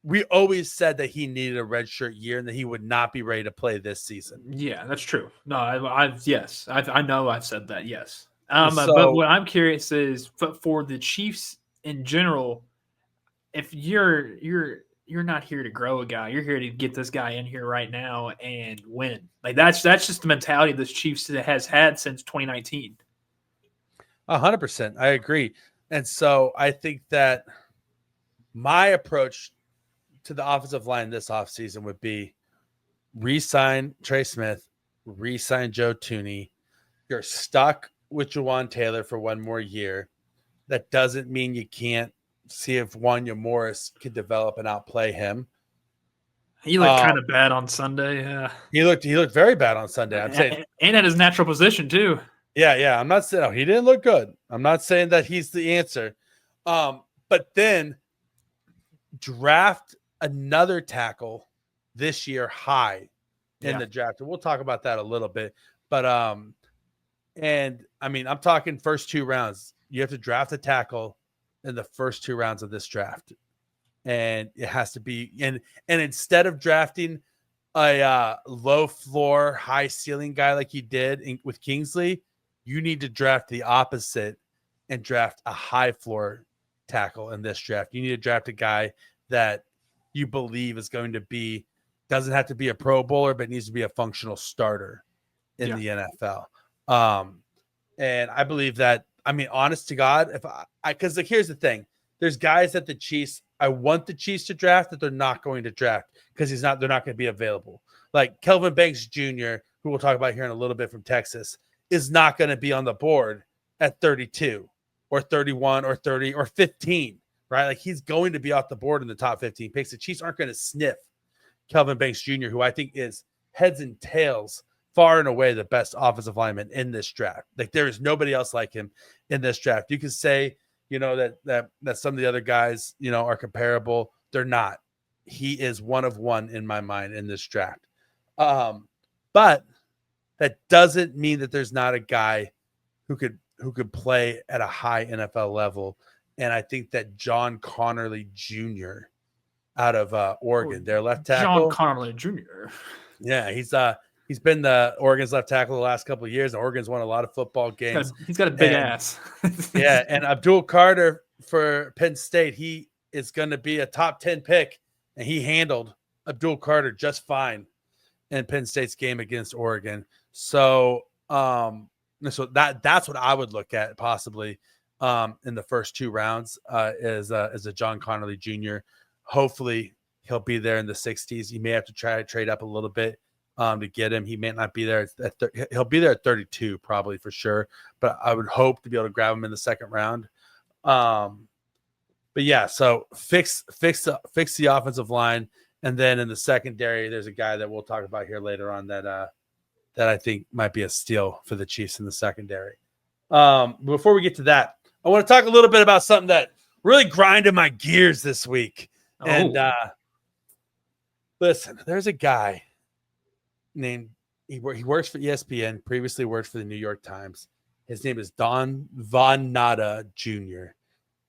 we always said that he needed a redshirt year and that he would not be ready to play this season. Yeah, that's true. No, I know I've said that. Yes. But what I'm curious is for the Chiefs in general, if you're not here to grow a guy, you're here to get this guy in here right now and win. Like that's just the mentality this Chiefs has had since 2019. 100%. I agree. And so I think that my approach to the offensive line this offseason would be re-sign Trey Smith, re-sign Joe Tooney. You're stuck with Juwan Taylor for one more year. That doesn't mean you can't see if Wanya Morris could develop and outplay him. He looked kind of bad on Sunday. Yeah. He looked very bad on Sunday. I'm saying, and at his natural position too. Yeah. I'm not saying he didn't look good. I'm not saying that he's the answer. But then draft another tackle this year high in the draft. And we'll talk about that a little bit. But and I mean, I'm talking first 2 rounds. You have to draft a tackle in the first 2 rounds of this draft. And it has to be and instead of drafting a low floor, high ceiling guy like you did with Kingsley, you need to draft the opposite and draft a high floor tackle in this draft. You need to draft a guy that you believe is going to be, doesn't have to be a Pro Bowler, but needs to be a functional starter in the NFL. And I believe that, I mean, honest to God, because like, here's the thing. There's guys that the Chiefs, I want the Chiefs to draft that they're not going to draft because they're not going to be available. Like Kelvin Banks Jr., who we'll talk about here in a little bit from Texas, is not going to be on the board at 32 or 31 or 30 or 15, right? Like he's going to be off the board in the top 15 picks. The Chiefs aren't going to sniff Kelvin Banks Jr., who I think is heads and tails far and away the best offensive lineman in this draft. Like there is nobody else like him in this draft. You can say, you know, that some of the other guys, you know, are comparable. They're not. He is one of one in my mind in this draft. But that doesn't mean that there's not a guy who could play at a high NFL level. And I think that John Connerly Jr. out of Oregon, their left tackle. John Connerly Jr. Yeah, he's been the Oregon's left tackle the last couple of years. Oregon's won a lot of football games. He's got a big ass. Yeah, and Abdul Carter for Penn State, he is going to be a top 10 pick, and he handled Abdul Carter just fine in Penn State's game against Oregon. So, that's what I would look at possibly in the first 2 rounds is a John Connerly Jr. Hopefully, he'll be there in the 60s. You may have to try to trade up a little bit to get him. He may not be there. He'll be there at 32 probably for sure, but I would hope to be able to grab him in the second round. But yeah, so fix the offensive line. And then in the secondary, there's a guy that we'll talk about here later on that I think might be a steal for the Chiefs in the secondary. Before we get to that, I want to talk a little bit about something that really grinded my gears this week. Oh. And listen, there's a guy named he works for ESPN, previously worked for the New York Times. His name is Don Von Natta Jr.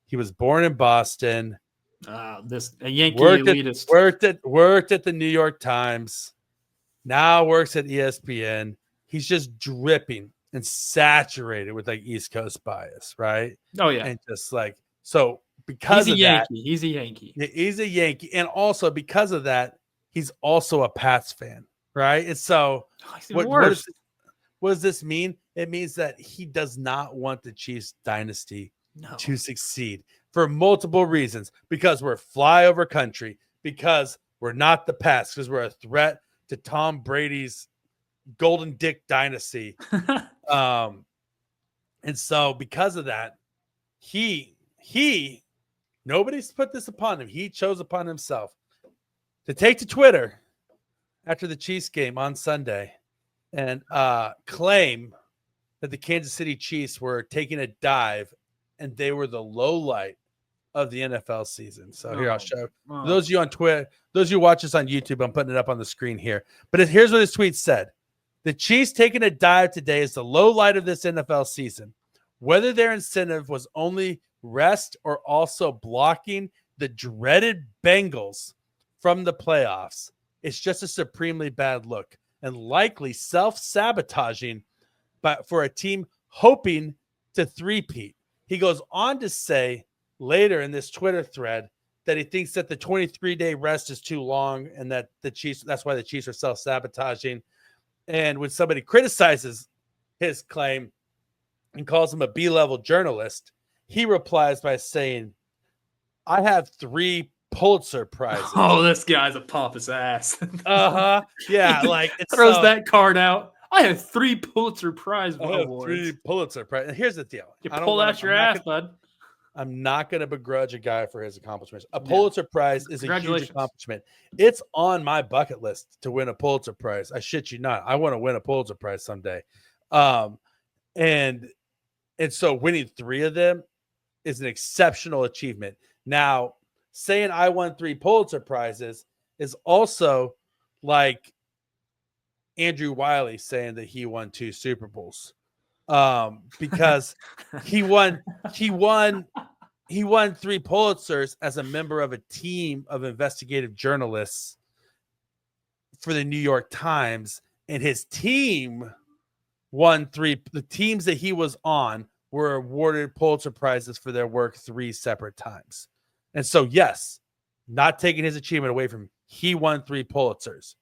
He was born in Boston. A Yankee elitist. Worked at the New York Times. Now works at ESPN. He's just dripping and saturated with like East Coast bias, right? Oh yeah. And just like so because of that, he's a Yankee. He's a Yankee, and also because of that, he's also a Pats fan, right? And so what does this mean? It means that he does not want the Chiefs dynasty to succeed for multiple reasons. Because we're flyover country, because we're not the Pats, because we're a threat to Tom Brady's Golden Dick dynasty. And so because of that, nobody's put this upon him. He chose upon himself to take to Twitter after the Chiefs game on Sunday and claim that the Kansas City Chiefs were taking a dive and they were the low light of the NFL season. So here I'll show those of you on Twitter, those of you who watch us on YouTube, I'm putting it up on the screen here. But here's what his tweet said. The Chiefs taking a dive today is the low light of this NFL season. Whether their incentive was only rest or also blocking the dreaded Bengals from the playoffs, it's just a supremely bad look and likely self-sabotaging for a team hoping to three-peat. He goes on to say later in this Twitter thread that he thinks that the 23-day rest is too long and that that's why the Chiefs are self-sabotaging. And when somebody criticizes his claim and calls him a B-level journalist, he replies by saying, I have 3 Pulitzer Prizes. Oh, this guy's a pompous ass. Yeah, like it throws that card out. I have 3 Pulitzer Prize awards. 3 Pulitzer Prize. And here's the deal. You pull out your ass, bud. I'm not going to begrudge a guy for his accomplishments. A Pulitzer Prize is a huge accomplishment. It's on my bucket list to win a Pulitzer Prize. I shit you not. I want to win a Pulitzer Prize someday. And so winning 3 of them is an exceptional achievement. Now, saying I won 3 Pulitzer Prizes is also like Andrew Wiley saying that he won 2 Super Bowls. Because he won 3 Pulitzers as a member of a team of investigative journalists for the New York Times, and his team won 3. The teams that he was on were awarded Pulitzer Prizes for their work 3 separate times. And so, yes, not taking his achievement away from him, he won 3 Pulitzers.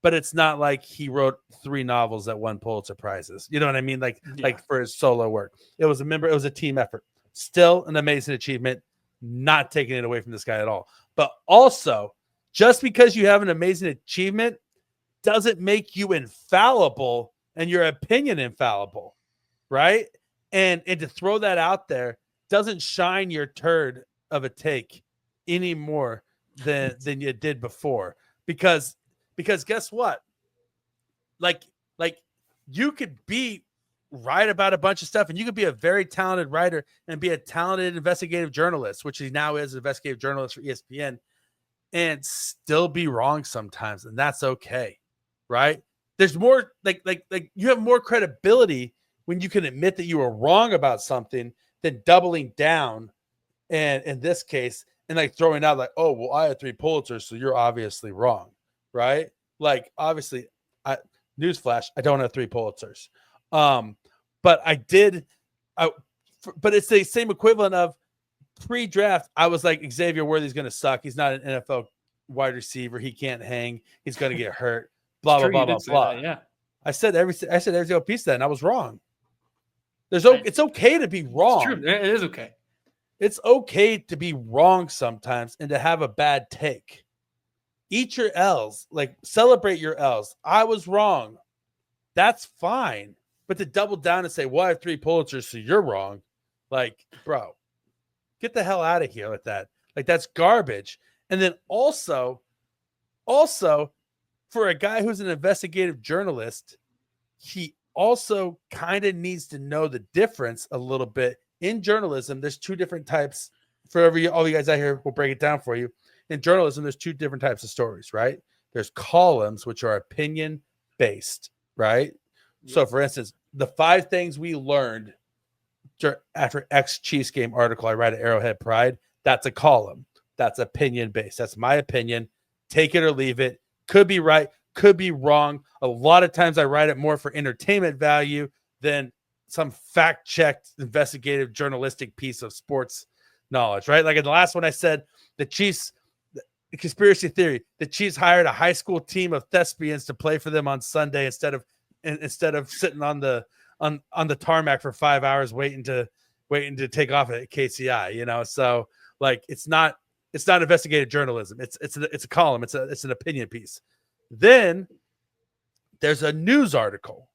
But it's not like he wrote 3 novels that won Pulitzer Prizes. You know what I mean? Like for his solo work. It was a team effort. Still an amazing achievement, not taking it away from this guy at all. But also, just because you have an amazing achievement doesn't make you infallible and your opinion infallible, right? And to throw that out there doesn't shine your turd of a take any more than you did before. Because guess what? Like you could be right about a bunch of stuff, and you could be a very talented writer and be a talented investigative journalist, which he now is an investigative journalist for ESPN, and still be wrong sometimes, and that's okay, right? There's more like you have more credibility when you can admit that you were wrong about something than doubling down, and in this case, and like throwing out like, oh well, I had 3 Pulitzers, so you're obviously wrong. Right? Like, obviously, newsflash, I don't have 3 Pulitzers. But I did, but it's the same equivalent of pre-draft. I was like, Xavier Worthy's going to suck. He's not an NFL wide receiver. He can't hang. He's going to get hurt. Blah, blah, blah, blah, blah. Yeah. I said every single piece of that, and I was wrong. It's okay to be wrong. It's true. It is okay. It's okay to be wrong sometimes and to have a bad take. Eat your L's, like celebrate your L's. I was wrong. That's fine. But to double down and say, well, I have 3 Pulitzers, so you're wrong. Like, bro, get the hell out of here with that. Like, that's garbage. And then also, for a guy who's an investigative journalist, he also kind of needs to know the difference a little bit. In journalism, there's 2 different types. For all you guys out here, we'll break it down for you. In journalism, there's 2 different types of stories, right? There's columns, which are opinion-based, right? Yeah. So, for instance, the 5 things we learned after X Chiefs game article I write at Arrowhead Pride, that's a column. That's opinion based. That's my opinion. Take it or leave it. Could be right, could be wrong. A lot of times I write it more for entertainment value than some fact-checked, investigative, journalistic piece of sports knowledge, right? Like in the last one I said, the Chiefs, the conspiracy theory, the Chiefs hired a high school team of thespians to play for them on Sunday instead of sitting on the tarmac for 5 hours waiting to take off at KCI, you know? So like, it's not investigative journalism. It's a column. It's an opinion piece. Then there's a news article,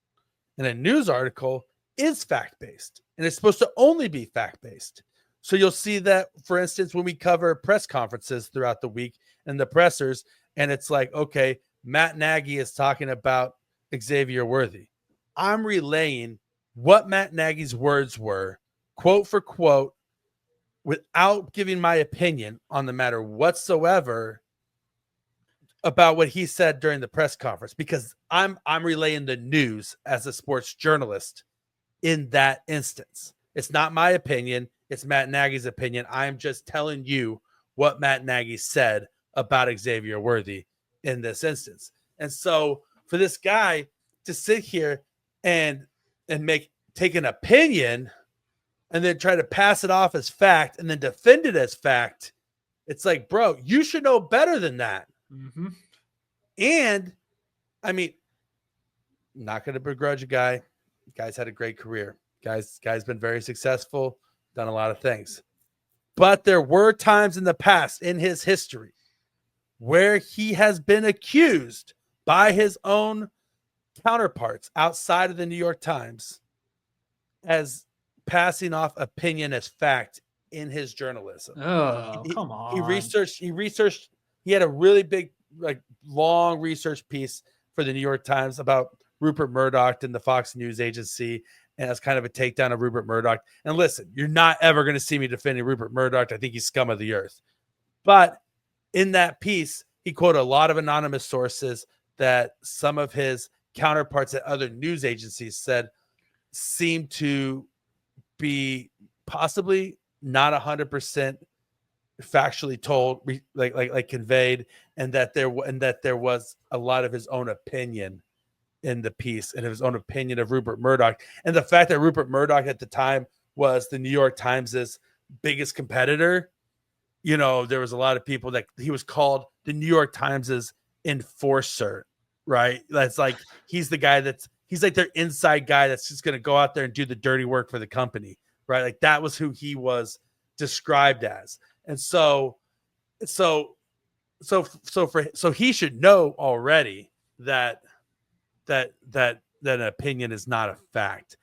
and a news article is fact-based, and it's supposed to only be fact-based. So you'll see that, for instance, when we cover press conferences throughout the week and the pressers, and it's like, okay, Matt Nagy is talking about Xavier Worthy. I'm relaying what Matt Nagy's words were, quote for quote, without giving my opinion on the matter whatsoever about what he said during the press conference, because I'm relaying the news as a sports journalist in that instance. It's not my opinion. It's Matt Nagy's opinion. I'm just telling you what Matt Nagy said about Xavier Worthy in this instance. And so for this guy to sit here and take an opinion and then try to pass it off as fact and then defend it as fact, it's like, bro, you should know better than that. Mm-hmm. And I mean, not going to begrudge a guy. Guy's had a great career. Guy's been very successful, done a lot of things. But there were times in the past in his history where he has been accused by his own counterparts outside of the New York Times as passing off opinion as fact in his journalism. Oh, come on. He researched. He had a really big, like, long research piece for the New York Times about Rupert Murdoch and the Fox News agency, and as kind of a takedown of Rupert Murdoch. And listen, you're not ever going to see me defending Rupert Murdoch. I think he's scum of the earth. But in that piece, he quoted a lot of anonymous sources that some of his counterparts at other news agencies said seemed to be possibly not 100% factually told, like conveyed, and that there was a lot of his own opinion in the piece and his own opinion of Rupert Murdoch. And the fact that Rupert Murdoch at the time was the New York Times's biggest competitor, you know, there was a lot of people that he was called the New York Times's enforcer, right? That's like, he's the guy he's like their inside guy that's just going to go out there and do the dirty work for the company, right? Like that was who he was described as. And so he should know already that an opinion is not a fact.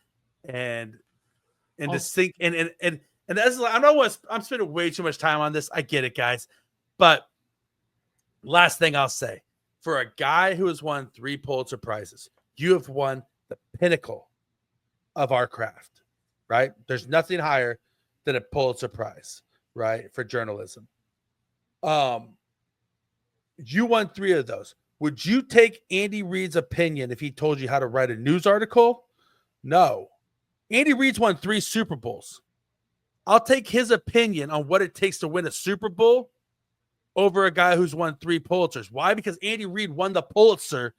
And to think and that's, I don't know, I'm spending way too much time on this. I get it, guys. But last thing I'll say, for a guy who has won 3 Pulitzer Prizes, you have won the pinnacle of our craft, right? There's nothing higher than a Pulitzer Prize, right, for journalism. You won 3 of those. Would you take Andy Reid's opinion if he told you how to write a news article? No. Andy Reid's won 3 Super Bowls. I'll take his opinion on what it takes to win a Super Bowl over a guy who's won 3 Pulitzers. Why? Because Andy Reid won the Pulitzer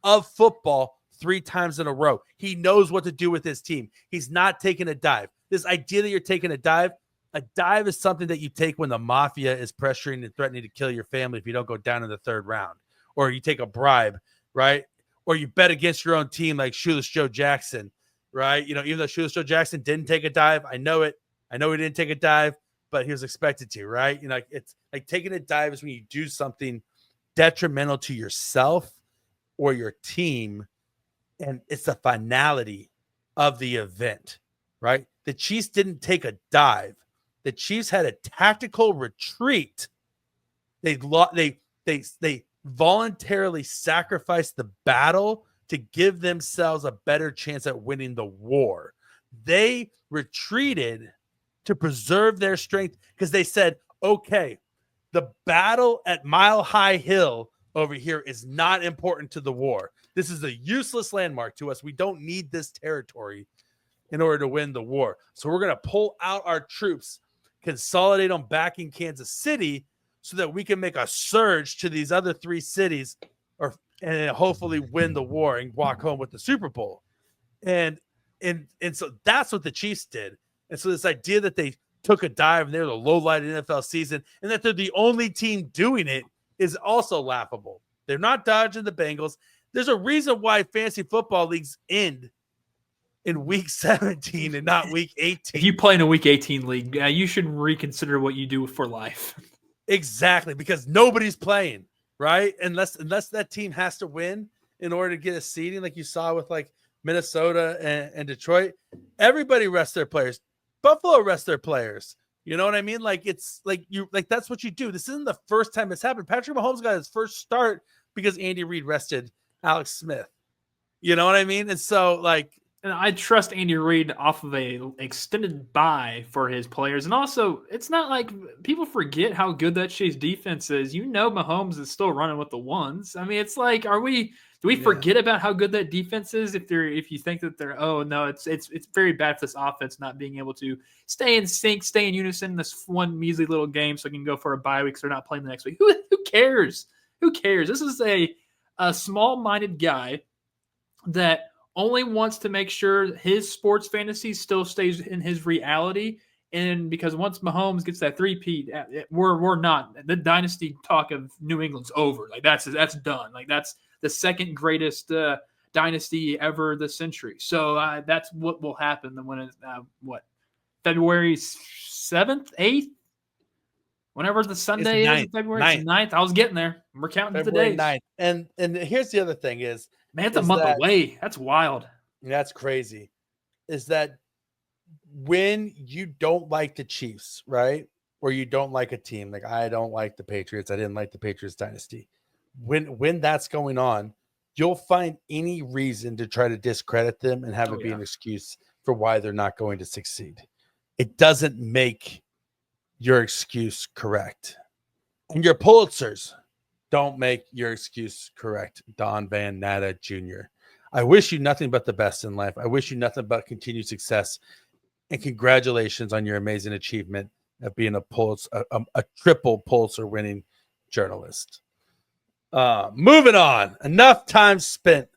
of football 3 times in a row. He knows what to do with his team. He's not taking a dive. This idea that you're taking a dive is something that you take when the mafia is pressuring and threatening to kill your family if you don't go down in the 3rd round. Or you take a bribe, right? Or you bet against your own team like Shoeless Joe Jackson, right? You know, even though Shoeless Joe Jackson didn't take a dive, I know it. I know he didn't take a dive, but he was expected to, right? You know, it's like taking a dive is when you do something detrimental to yourself or your team, and it's the finality of the event, right? The Chiefs didn't take a dive. The Chiefs had a tactical retreat. They voluntarily sacrificed the battle to give themselves a better chance at winning the war. They retreated to preserve their strength because they said, okay, the battle at Mile High Hill over here is not important to the war. This is a useless landmark to us. We don't need this territory. in order to win the war. So we're going to pull out our troops, consolidate them back in Kansas City so that we can make a surge to these other 3 cities and hopefully win the war and walk home with the Super Bowl. And so that's what the Chiefs did. And so this idea that they took a dive and they're the low light NFL season and that they're the only team doing it is also laughable. They're not dodging the Bengals. There's a reason why fantasy football leagues end in week 17 and not week 18. If you play in a week 18 league, you should reconsider what you do for life. Exactly, because nobody's playing, right? Unless that team has to win in order to get a seeding, like you saw with like Minnesota and Detroit. Everybody rests their players. Buffalo rests their players. You know what I mean? Like it's like that's what you do. This isn't the first time it's happened. Patrick Mahomes got his first start because Andy Reid rested Alex Smith. You know what I mean? And so like, and I trust Andy Reid off of a extended bye for his players. And also, it's not like people forget how good that Chiefs defense is. You know, Mahomes is still running with the ones. I mean, it's like, do we forget about how good that defense is? If you think that it's very bad for this offense not being able to stay in sync, stay in unison in this one measly little game so it can go for a bye week so they're not playing the next week. Who cares? Who cares? This is a small-minded guy that only wants to make sure his sports fantasy still stays in his reality. And because once Mahomes gets that three-peat, we're not. The dynasty talk of New England's over. Like that's done. Like that's the second greatest dynasty ever this century. So that's what will happen when it's February 7th, 8th? Whenever the Sunday is, February 9th. I was getting there. We're counting the days. 9th. And here's the other thing is, man, it's a month away. That's wild. That's crazy. Is that when you don't like the Chiefs, right? Or you don't like a team, like I don't like the Patriots. I didn't like the Patriots dynasty. When that's going on, you'll find any reason to try to discredit them and have it be an excuse for why they're not going to succeed. It doesn't make your excuse correct. And your Pulitzers don't make your excuse correct. Don Van Natta Jr. I wish you nothing but the best in life. I wish you nothing but continued success. And congratulations on your amazing achievement of being a triple Pulitzer winning journalist. Moving on. Enough time spent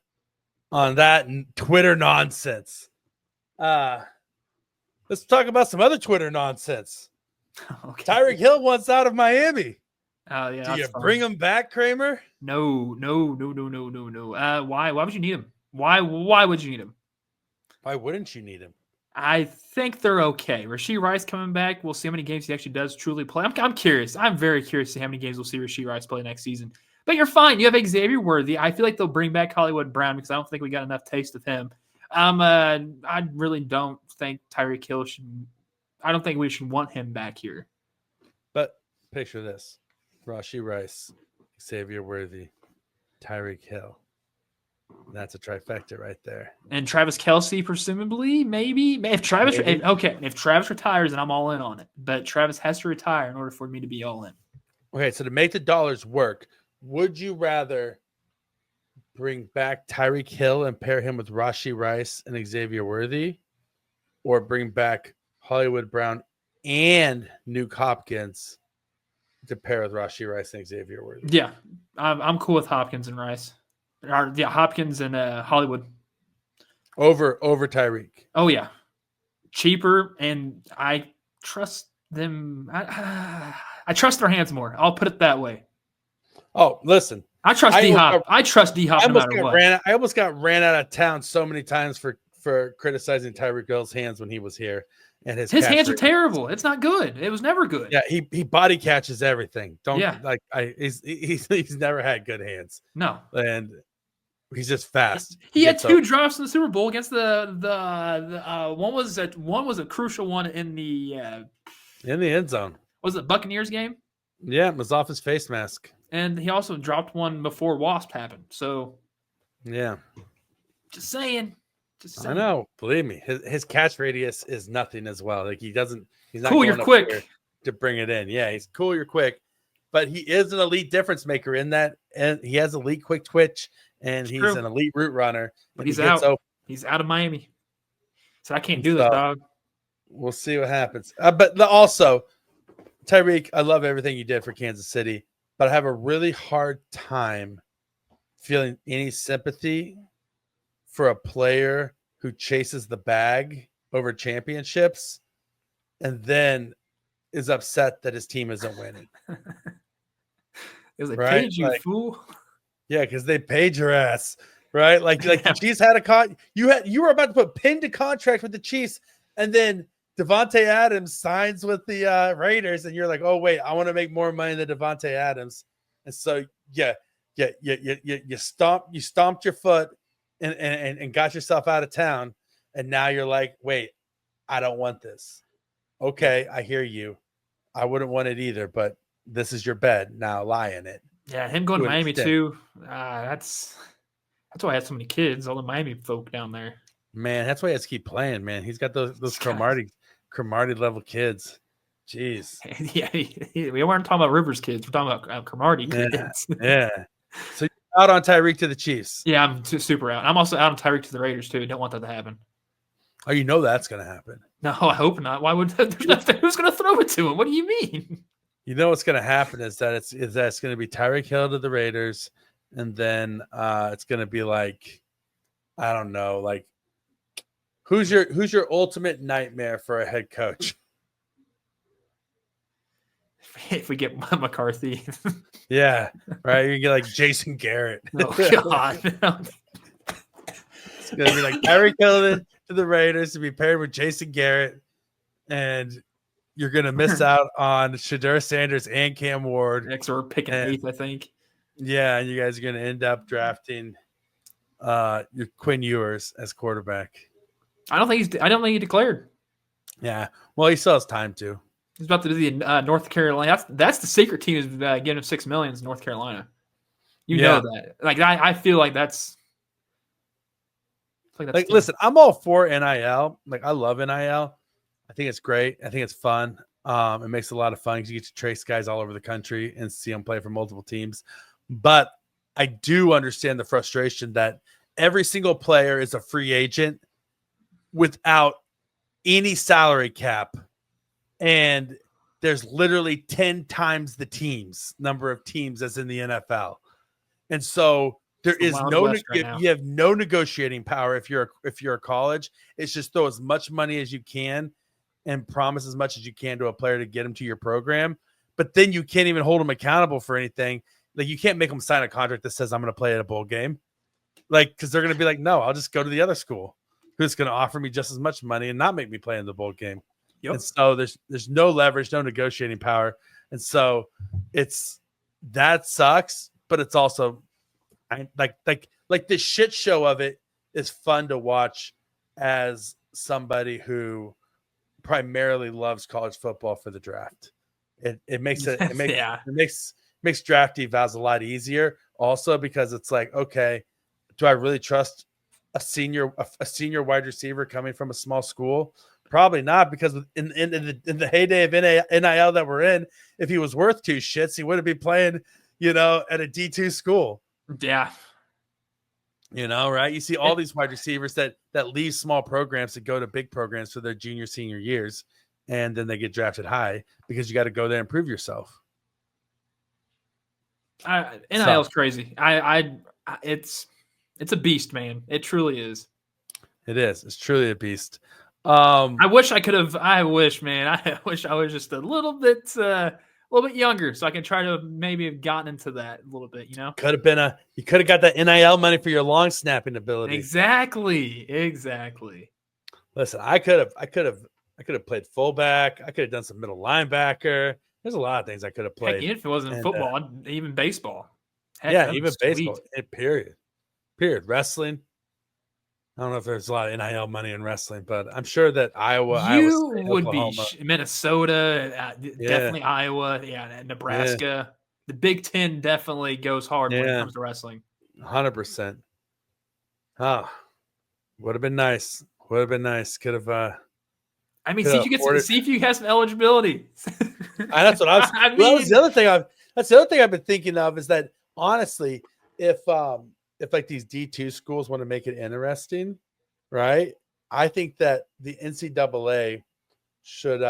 on that Twitter nonsense. Let's talk about some other Twitter nonsense. Okay. Tyreek Hill wants out of Miami. Oh yeah. Do you bring him back, Kramer? No. Why? Why would you need him? Why would you need him? Why wouldn't you need him? I think they're okay. Rashee Rice coming back. We'll see how many games he actually does truly play. I'm curious. I'm very curious to see how many games we'll see Rashee Rice play next season. But you're fine. You have Xavier Worthy. I feel like they'll bring back Hollywood Brown because I don't think we got enough taste of him. I really don't think Tyreek Hill should. I don't think we should want him back here. But picture this: Rashee Rice, Xavier Worthy, Tyreek Hill. That's a trifecta right there. And Travis Kelce, presumably, maybe. If Travis retires, then I'm all in on it. But Travis has to retire in order for me to be all in. Okay, so to make the dollars work, would you rather bring back Tyreek Hill and pair him with Rashee Rice and Xavier Worthy, or bring back Hollywood Brown and Nuke Hopkins to pair with Rashee Rice and Xavier Worthy? Yeah, I'm cool with Hopkins and Rice. Hopkins and Hollywood. Over Tyreek. Oh, yeah. Cheaper, and I trust them. I trust their hands more. I'll put it that way. Oh, listen. I trust D-Hop. I trust D-Hop no matter what. I almost got ran out of town so many times for criticizing Tyreek Hill's hands when he was here. And his hands are terrible. It's not good. It was never good. Yeah, he body catches everything. He's never had good hands. No. And he's just fast. He had two drops in the Super Bowl against the one was a crucial one in the end zone. Was it Buccaneers game? Yeah, it was off his face mask. And he also dropped one before Wasp happened. So yeah. Just saying. I know. Believe me, his catch radius is nothing as well. Like he's not cool. You're quick to bring it in. Yeah, he's cool. You're quick, but he is an elite difference maker in that, and he has elite quick twitch, and he's an elite route runner. But he's out. He's out of Miami. So I can't do this, dog. We'll see what happens. But also, Tyreek, I love everything you did for Kansas City, but I have a really hard time feeling any sympathy for a player who chases the bag over championships and then is upset that his team isn't winning. It was like, right? Paid you, fool. Yeah, because they paid your ass, right? Like the Chiefs had you were about to put pinned to contract with the Chiefs, and then Devontae Adams signs with the Raiders, and you're like, oh wait, I want to make more money than Devontae Adams, and so you stomped your foot and got yourself out of town, and now you're like, wait, I don't want this. Okay, I hear you. I wouldn't want it either, but this is your bed. Now lie in it. Yeah, him going to Miami too. That's why I have so many kids, all the Miami folk down there. Man, that's why he has to keep playing, man. He's got those Cromartie level kids. Jeez. Yeah, we weren't talking about Rivers kids. We're talking about Cromartie kids. Yeah. So you're out on Tyreek to the Chiefs. Yeah, I'm super out. I'm also out on Tyreek to the Raiders too. Don't want that to happen. Oh, you know that's going to happen. No, I hope not. Why would who's going to throw it to him? What do you mean? You know what's going to happen is that it's going to be Tyreek Hill to the Raiders, and then it's going to be like, I don't know, like who's your ultimate nightmare for a head coach? If we get McCarthy. Yeah, right. You get like Jason Garrett. Oh God. No. It's going to be like Tyreek Hill to the Raiders to be paired with Jason Garrett, and you're going to miss out on Shadur Sanders and Cam Ward. Next, we're picking 8th, I think. Yeah, and you guys are going to end up drafting your Quinn Ewers as quarterback. I don't think he declared. Yeah, well, he still has time to. He's about to do the North Carolina. That's the secret team is giving him $6 million. North Carolina. You know that. Like I feel like that's. Like listen, I'm all for NIL. Like I love NIL. I think it's great. I think it's fun. It makes it a lot of fun because you get to trace guys all over the country and see them play for multiple teams. But I do understand the frustration that every single player is a free agent without any salary cap. And there's literally 10 times the number of teams as in the NFL. And so there is you have no negotiating power if you're a college. It's just throw as much money as you can and promise as much as you can to a player to get him to your program. But then you can't even hold them accountable for anything. Like you can't make them sign a contract that says I'm going to play at a bowl game. Like, because they're going to be like, no, I'll just go to the other school who's going to offer me just as much money and not make me play in the bowl game. Yep. And so there's no leverage, no negotiating power. And so that sucks, but it's also like the shit show of it is fun to watch as somebody who primarily loves college football for the draft. It makes draft evals a lot easier also because it's like, okay, do I really trust a senior wide receiver coming from a small school? Probably not, because in the heyday of NIL that we're in, if he was worth two shits, he wouldn't be playing, at a D2 school. Yeah. Right? You see all these wide receivers that leave small programs to go to big programs for their junior, senior years, and then they get drafted high because you got to go there and prove yourself. NIL is crazy. It's a beast, man. It truly is. It is. It's truly a beast. I wish I was just a little bit younger so I can try to maybe have gotten into that a little bit, you could have got that NIL money for your long snapping ability. Exactly. Listen, I could have played fullback. I could have done some middle linebacker. There's a lot of things I could have played. Heck, if it wasn't football, even baseball. Heck, even baseball. Period. Wrestling. I don't know if there's a lot of NIL money in wrestling, but I'm sure that Iowa would be Minnesota, definitely Iowa, Nebraska. Yeah. The Big Ten definitely goes hard when it comes to wrestling. 100%. Oh, would have been nice. Could have. See if you have some eligibility. That's what I was. That's the other thing I've been thinking of is that honestly, if like these D2 schools want to make it interesting, right? I think that the NCAA should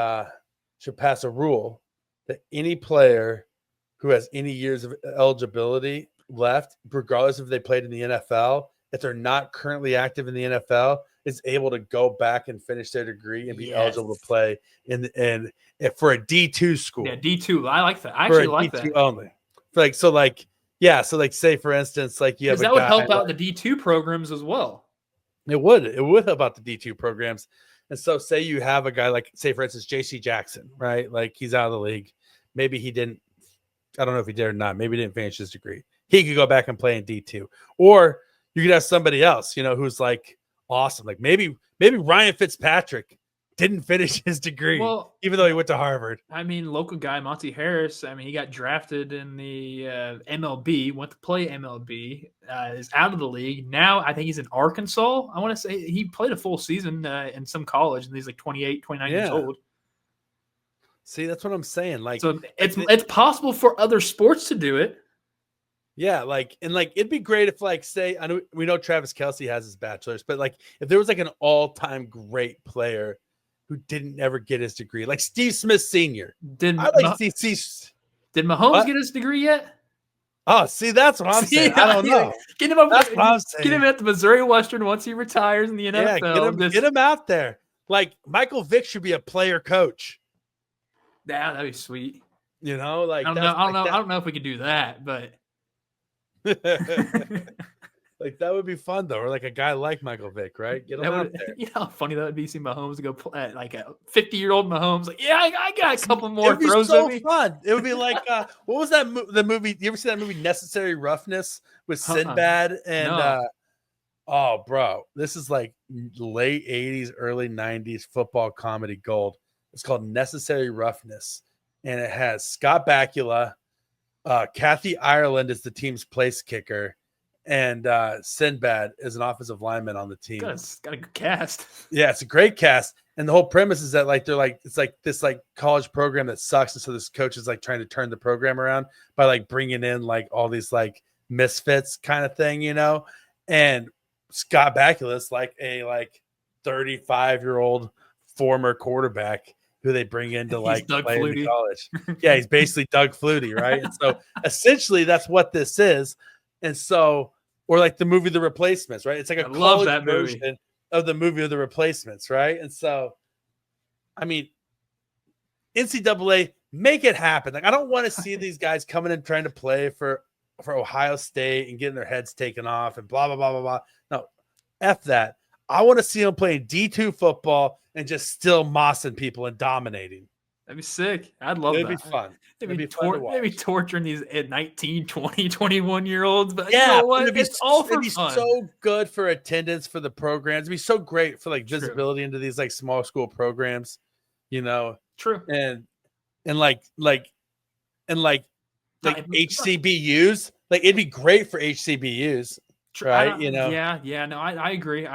pass a rule that any player who has any years of eligibility left, regardless if they played in the NFL, if they're not currently active in the NFL, is able to go back and finish their degree and be eligible to play for a D2 school. Yeah, D2. I like that. I For actually a like D2 that. only. So say for instance, like you have Because a that would guy, help out the D2 programs as well. It would help out the D2 programs. And so say you have a guy like, say for instance, JC Jackson, right? Like he's out of the league. Maybe he didn't, I don't know if he did or not. Maybe he didn't finish his degree. He could go back and play in D2. Or you could have somebody else, who's like awesome. Like maybe Ryan Fitzpatrick didn't finish his degree, even though he went to Harvard. I mean, local guy, Monty Harris, he got drafted in the MLB, went to play MLB, is out of the league. Now I think he's in Arkansas. I want to say he played a full season in some college, and he's like 28, 29 years old. See, that's what I'm saying. Like, so it's possible for other sports to do it. Yeah, it'd be great if, say, we know Travis Kelce has his bachelor's, but if there was an all-time great player who didn't ever get his degree, like Steve Smith Sr. Did Mahomes get his degree yet? Oh, see, that's what I'm saying. I don't know. Get him at the Missouri Western once he retires in the NFL. Yeah, get him out there. Like Michael Vick should be a player coach. Yeah, that'd be sweet. I don't know if we could do that, but that would be fun though, or a guy like Michael Vick, right? Get him out there. You know how funny that would be, see Mahomes go play like a 50-year-old Mahomes. Like, yeah, I got a couple more throws. It would be so fun. It would be like what was that the movie? You ever see that movie Necessary Roughness with Sinbad and oh, bro, this is like late 80s, early 90s football comedy gold. It's called Necessary Roughness, and it has Scott Bakula. Kathy Ireland is the team's place kicker, and Sinbad is an offensive lineman on the team. Got a good cast. Yeah, it's a great cast, and the whole premise is that it's this college program that sucks, and so this coach is trying to turn the program around by bringing in all these misfits kind of thing, And Scott Bakula is a 35-year-old former quarterback who they bring in to play in college. Yeah, he's basically Doug Flutie, right? And so essentially that's what this is. And so, or the movie The Replacements, right? It's like a college version of the movie of The Replacements, right? And so, I mean, NCAA, make it happen. I don't want to see these guys coming in trying to play for Ohio State and getting their heads taken off and blah, blah, blah, blah, blah. No, F that. I want to see them playing D2 football and just still mossing people and dominating. That'd be sick. I'd love that. It'd be fun. Maybe torturing these 19, 20, 21-year-olds. But yeah, you know what? It's all for fun. It'd be so good for attendance for the programs. It'd be so great for visibility into these small school programs, True. And HCBUs. It'd be great for HCBUs. Right, Yeah. No, I agree.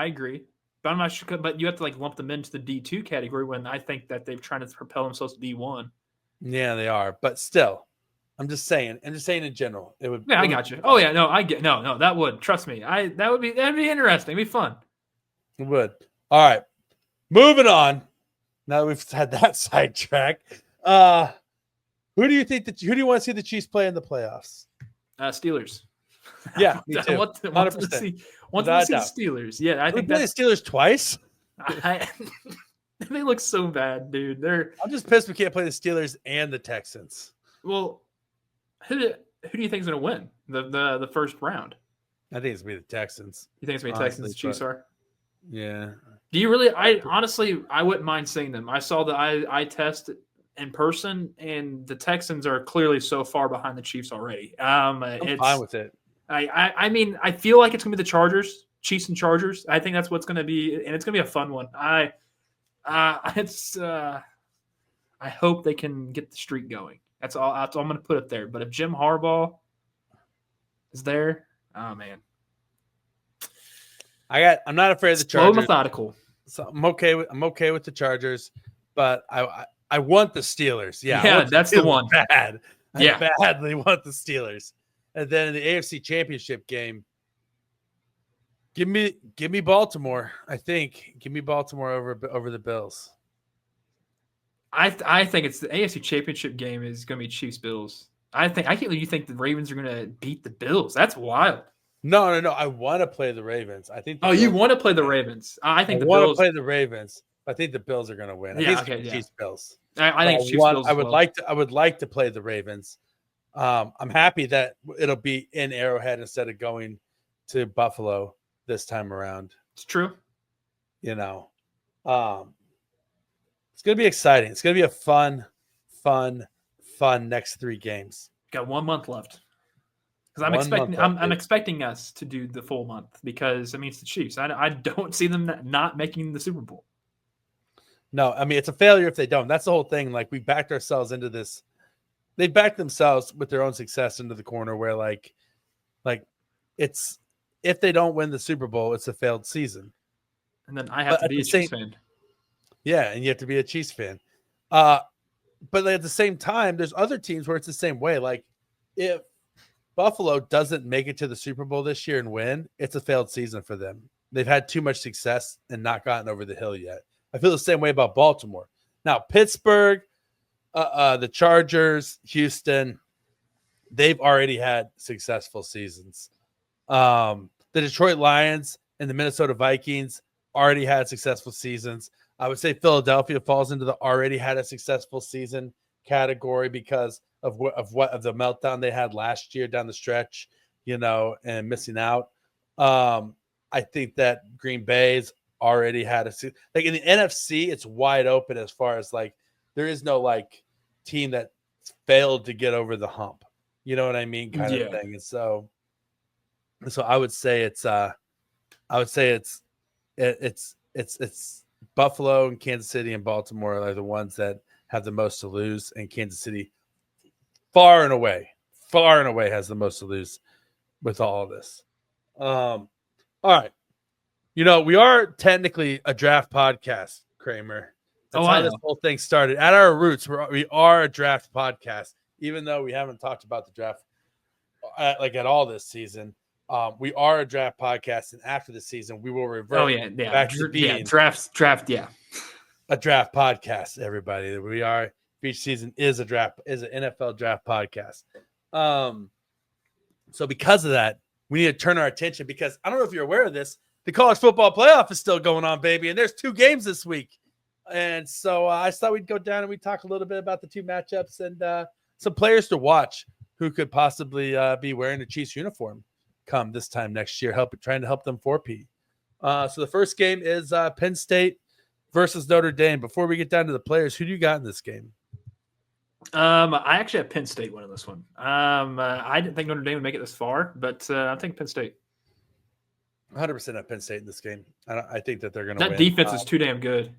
But I'm not sure. But you have to lump them into the D2 category when I think that they're trying to propel themselves to D1. Yeah, they are. But still, I'm just saying in general, it would. Yeah, I got you. Oh yeah, no, I get no. That would trust me. That'd be interesting. It'd be fun. It would. All right, moving on. Now that we've had that sidetrack, who do you want to see the Chiefs play in the playoffs? Steelers. Yeah, me too. I want to see the Steelers. Yeah, I think play the Steelers twice. They look so bad, dude. I'm just pissed we can't play the Steelers and the Texans. Well, who do you think is going to win the first round? I think it's going to be the Texans. You think it's going to be Texans? Chiefs are. Yeah. Do you really? I wouldn't mind seeing them. I saw the eye test in person, and the Texans are clearly so far behind the Chiefs already. I'm fine with it. I mean, I feel like it's going to be the Chargers, Chiefs and Chargers. I think that's what's going to be, and it's going to be a fun one. I hope they can get the streak going. That's all I'm going to put it there. But if Jim Harbaugh is there, oh man, I'm not afraid of the Chargers. Slow, methodical. So I'm okay with the Chargers, but I want the Steelers. Yeah, that's the one. Bad. I badly want the Steelers. And then in the AFC Championship game, Give me Baltimore. I think give me Baltimore over the Bills. I think it's the AFC Championship game is going to be Chiefs Bills. I can't believe you think the Ravens are going to beat the Bills. That's wild. No. I want to play the Ravens. I think. You want to play the Ravens? I think I the want to Bills. play the Ravens. I think the Bills are going to win. I think it's Chiefs Bills. I think it's Chiefs Bills. I would like to play the Ravens. I'm happy that it'll be in Arrowhead instead of going to Buffalo this time around. It's true. You know, it's going to be exciting. It's going to be a fun next 3 games. Got 1 month left. Because I'm expecting us to do the full month because I mean it's the Chiefs. I don't see them not making the Super Bowl. No, I mean it's a failure if they don't. That's the whole thing. Like we backed ourselves into this. They backed themselves with their own success into the corner where like it's if they don't win the Super Bowl, it's a failed season. And then I have to be a Chiefs fan. Yeah, and you have to be a Chiefs fan. But at the same time, there's other teams where it's the same way. Like if Buffalo doesn't make it to the Super Bowl this year and win, it's a failed season for them. They've had too much success and not gotten over the hill yet. I feel the same way about Baltimore. Now, Pittsburgh, the Chargers, Houston, they've already had successful seasons. The Detroit Lions and the Minnesota Vikings already had successful seasons. I would say Philadelphia falls into the already had a successful season category because of the meltdown they had last year down the stretch, and missing out. I think that Green Bay's already had like in the NFC, it's wide open as far as like there is no like team that failed to get over the hump. You know what I mean? Kind of thing. And so I would say it's Buffalo and Kansas City and Baltimore are the ones that have the most to lose, and Kansas City far and away has the most to lose with all of this. All right. We are technically a draft podcast, Kramer. That's how this whole thing started. At our roots, we are a draft podcast, even though we haven't talked about the draft at all this season. We are a draft podcast, and after the season, we will revert back to being draft. A draft podcast. Everybody, we are. Veach season is an NFL draft podcast. So because of that, we need to turn our attention because I don't know if you're aware of this. The college football playoff is still going on, baby, and there's 2 games this week. And so I thought we'd go down and we'd talk a little bit about the 2 matchups and some players to watch who could possibly be wearing a Chiefs uniform come this time next year, trying to help them 4P. So the first game is Penn State versus Notre Dame. Before we get down to the players, who do you got in this game? I actually have Penn State winning this one. I didn't think Notre Dame would make it this far, but I think Penn State. 100% have Penn State in this game. I think that they're going to win. That defense is too damn good.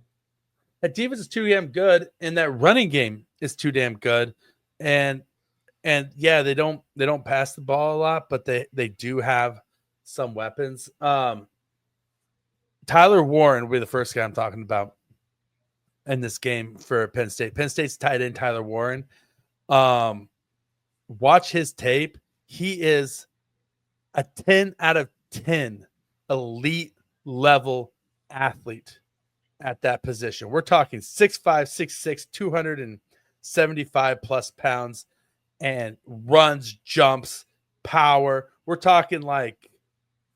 That defense is too damn good, and that running game is too damn good. And yeah, they don't pass the ball a lot, but they do have some weapons. Tyler Warren will be the first guy I'm talking about in this game for Penn State. Penn State's tight end Tyler Warren. Watch his tape. He is a 10 out of 10 elite level athlete at that position. We're talking 6'5", 6'6", 275 plus pounds, and runs, jumps, power. We're talking like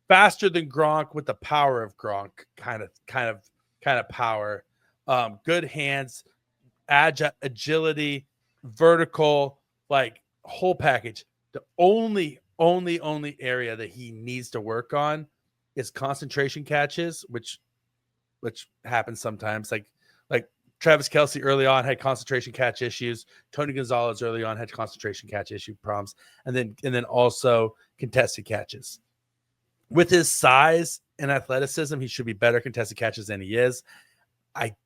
faster than Gronk with the power of Gronk, kind of power. Good hands, agility, vertical, like whole package. The only area that he needs to work on is concentration catches, which happens sometimes. Like Travis Kelce early on had concentration catch issues. Tony Gonzalez early on had concentration catch issue problems, and then also contested catches. With his size and athleticism, he should be better contested catches than he is. I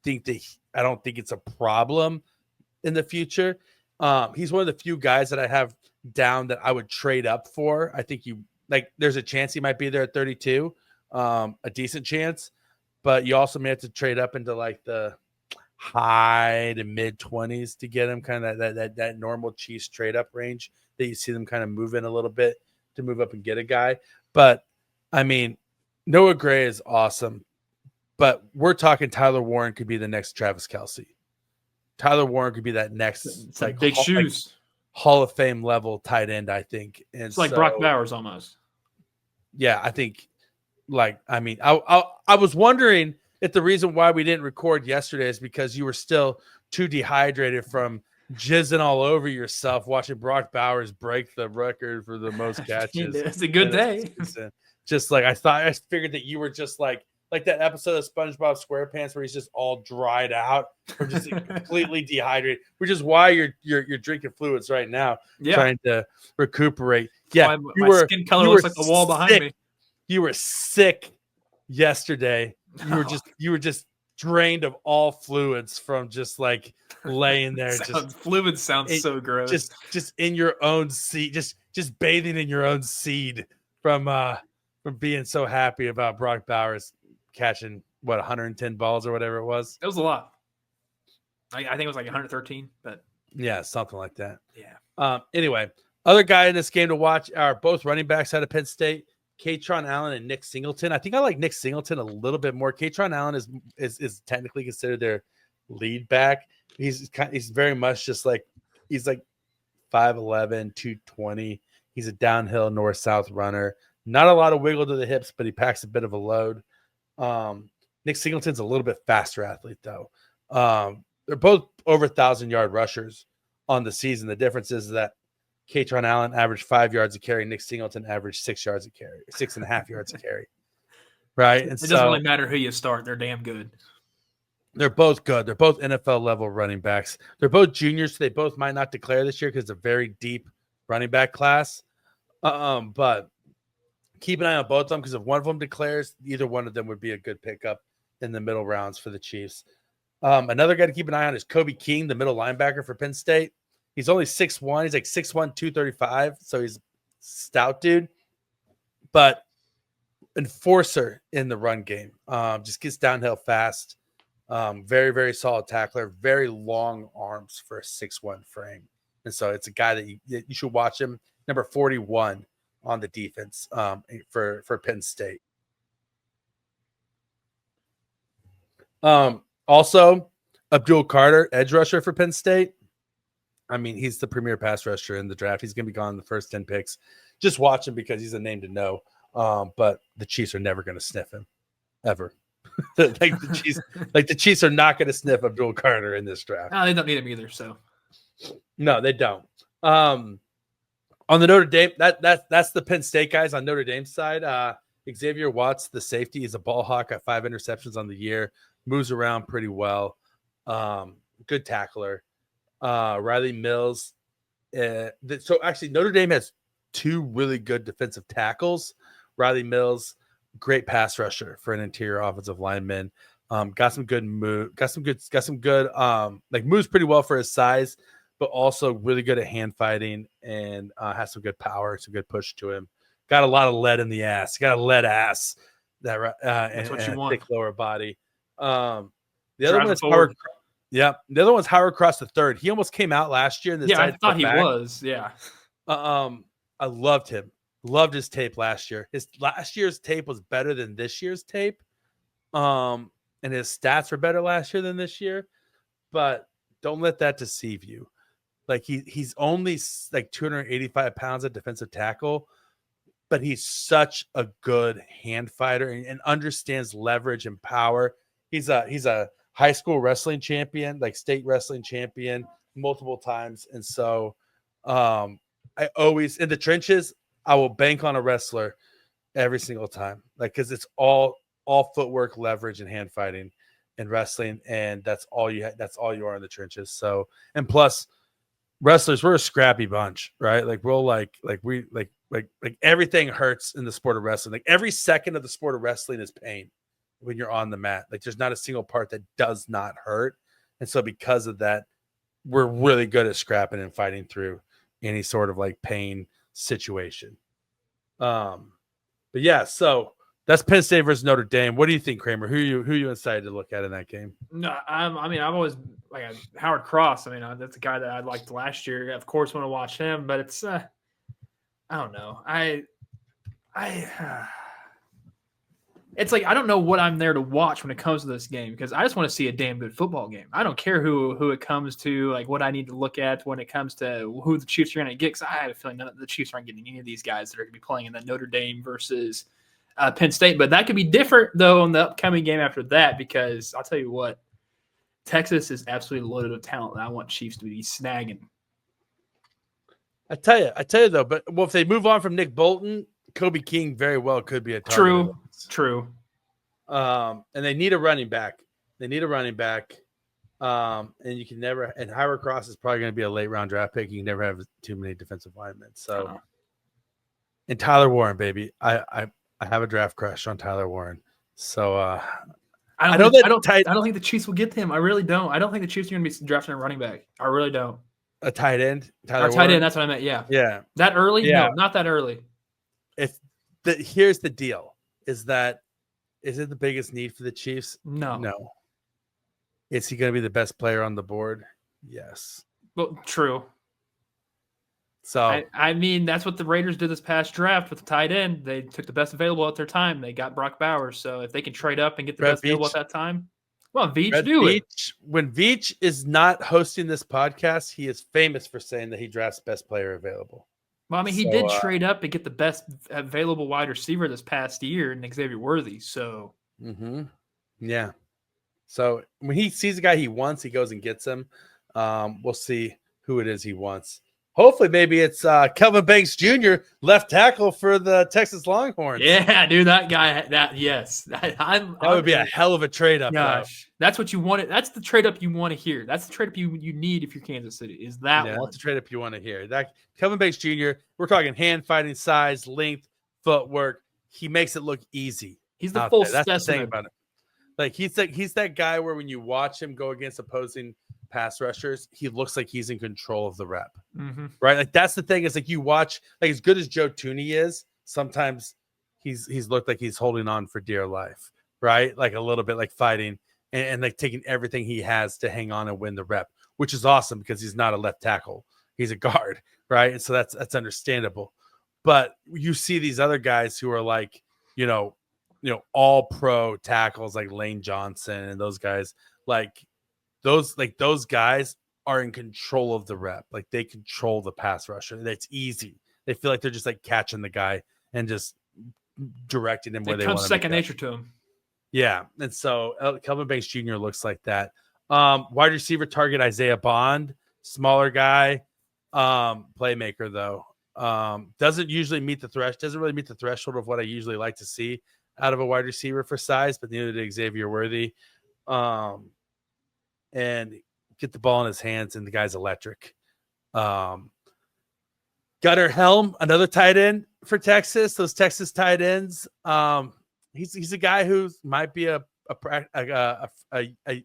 don't think it's a problem in the future. He's one of the few guys that I have down that I would trade up for. I think there's a chance he might be there at 32, a decent chance, but you also may have to trade up into like the high to mid 20s to get him kind of that normal Chiefs trade up range that you see them kind of move in a little bit to move up and get a guy. But I mean, Noah Gray is awesome, but we're talking Tyler Warren could be the next Travis Kelce. Tyler Warren could be that next It's like big shoes. Hall of Fame level tight end, I think. And it's like Brock Bowers almost. Yeah, I think. I was wondering if the reason why we didn't record yesterday is because you were still too dehydrated from jizzing all over yourself watching Brock Bowers break the record for the most catches. It's a good day. Just like I figured that you were just like that episode of SpongeBob SquarePants where he's just all dried out or just completely dehydrated, which is why you're drinking fluids right now, trying to recuperate. Yeah, my skin color looks like the wall behind me. You were sick yesterday. You were just drained of all fluids from just like laying there. Fluids sounds so gross. Just in your own seed, just bathing in your own seed from being so happy about Brock Bowers catching 110 balls or whatever it was. It was a lot. I think it was like 113, but yeah, something like that. Yeah. Anyway, other guy in this game to watch are both running backs out of Penn State. Katron Allen and Nick Singleton. I think I like Nick Singleton a little bit more. Katron Allen is technically considered their lead back. He's very much just like he's like 5'11", 220. He's a downhill north-south runner. Not a lot of wiggle to the hips, but he packs a bit of a load. Nick Singleton's a little bit faster athlete though. They're both over 1,000-yard rushers on the season. The difference is that Katron Allen averaged 5 yards a carry. Nick Singleton averaged 6 yards a carry, 6.5 yards a carry. Right. And it doesn't really matter who you start. They're damn good. They're both good. They're both NFL level running backs. They're both juniors. So they both might not declare this year because it's a very deep running back class. But keep an eye on both of them because if one of them declares, either one of them would be a good pickup in the middle rounds for the Chiefs. Another guy to keep an eye on is Kobe King, the middle linebacker for Penn State. He's only 6'1". He's like 6'1", 235. So he's a stout dude, but enforcer in the run game. Just gets downhill fast. Very, very solid tackler. Very long arms for a 6'1" frame. And so it's a guy that you should watch him. Number 41 on the defense for Penn State. Also, Abdul Carter, edge rusher for Penn State. I mean, he's the premier pass rusher in the draft. He's going to be gone in the first 10 picks. Just watch him because he's a name to know. But the Chiefs are never going to sniff him, ever. the Chiefs are not going to sniff Abdul Carter in this draft. No, they don't need him either. So, no, they don't. On the Notre Dame, that's the Penn State guys on Notre Dame's side. Xavier Watts, the safety, is a ball hawk at 5 interceptions on the year. Moves around pretty well. Good tackler. Riley Mills. So actually, Notre Dame has 2 really good defensive tackles. Riley Mills, great pass rusher for an interior offensive lineman. Got some good move. Got some good. Like moves pretty well for his size, but also really good at hand fighting and has some good power, some good push to him. Got a lot of lead in the ass. Got a lead ass. That's what you want. Thick lower body. The other one is Howard. Yeah, the other one's Howard Cross III. He almost came out last year. I thought he was. Yeah. I loved him. Loved his tape last year. His last year's tape was better than this year's tape. And his stats were better last year than this year. But don't let that deceive you. Like he's only like 285 pounds at defensive tackle, but he's such a good hand fighter and understands leverage and power. He's a high school wrestling champion, like state wrestling champion multiple times. And so I always in the trenches, I will bank on a wrestler every single time. Like, cause it's all footwork, leverage, and hand fighting and wrestling. And that's all you are in the trenches. So, and plus wrestlers, we're a scrappy bunch, right? Like we'll like everything hurts in the sport of wrestling. Like every second of the sport of wrestling is pain when you're on the mat. Like there's not a single part that does not hurt. And so because of that, we're really good at scrapping and fighting through any sort of like pain situation. But yeah, so that's Penn State versus Notre Dame. What do you think, Kramer? Who are you excited to look at in that game? No, I've always like Howard Cross. I mean, that's a guy that I liked last year. Of course, want to watch him, but it's I don't know. it's like I don't know what I'm there to watch when it comes to this game because I just want to see a damn good football game. I don't care who it comes to, like what I need to look at when it comes to who the Chiefs are going to get. Because I have a feeling none of the Chiefs aren't getting any of these guys that are going to be playing in the Notre Dame versus Penn State. But that could be different though in the upcoming game after that because I'll tell you what, Texas is absolutely loaded with talent. And I want Chiefs to be snagging. I tell you though, but if they move on from Nick Bolton, Kobe King very well could be a target. True. And they need a running back. And you can never. And Howard Cross is probably going to be a late round draft pick. You can never have too many defensive linemen. So, and Tyler Warren, baby, I have a draft crush on Tyler Warren. So I don't think the Chiefs will get him. I really don't. I don't think the Chiefs are going to be drafting a running back. I really don't. A tight end, Tyler Warren? Tight end. That's what I meant. Yeah. That early? Yeah. No, not that early. Here's the deal: is it the biggest need for the Chiefs? No. Is he going to be the best player on the board? Yes. Well, true. So I mean, that's what the Raiders did this past draft with the tight end. They took the best available at their time. They got Brock Bowers. So if they can trade up and get the best available at that time, well, Veach it. When Veach is not hosting this podcast, he is famous for saying that he drafts best player available. Well, I mean, he did trade up and get the best available wide receiver this past year in Xavier Worthy. So, yeah. So when he sees a guy he wants, he goes and gets him. We'll see who it is he wants. Hopefully, maybe it's Kelvin Banks Jr., left tackle for the Texas Longhorns. Yeah, dude, that guy. That would be a hell of a trade up. Gosh, that's what you wanted. That's the trade up you want to hear. That's the trade up you need if you're Kansas City. Is that one? That's the trade up you want to hear. That Kelvin Banks Jr. We're talking hand fighting, size, length, footwork. He makes it look easy. He's the full specimen. That's the thing about him. Like he's that guy where when you watch him go against opposing pass rushers, he looks like he's in control of the rep, right? Like that's the thing. Is like you watch, like as good as Joe Thuney is, sometimes he's looked like he's holding on for dear life, right? Like a little bit like fighting and like taking everything he has to hang on and win the rep, which is awesome because he's not a left tackle, he's a guard, right? And so that's understandable. But you see these other guys who are like, all pro tackles like Lane Johnson and those guys, those guys are in control of the rep. Like they control the pass rusher. That's easy. They feel like they're just like catching the guy and just directing him where they want to. Second nature to him. Yeah. And so Kelvin Banks Jr. looks like that. Wide receiver target Isaiah Bond, smaller guy, playmaker though. Doesn't really meet the threshold of what I usually like to see out of a wide receiver for size, but neither did Xavier Worthy. And get the ball in his hands, and the guy's electric. Gunnar Helm, another tight end for Texas. Those Texas tight ends. He's a guy who might be a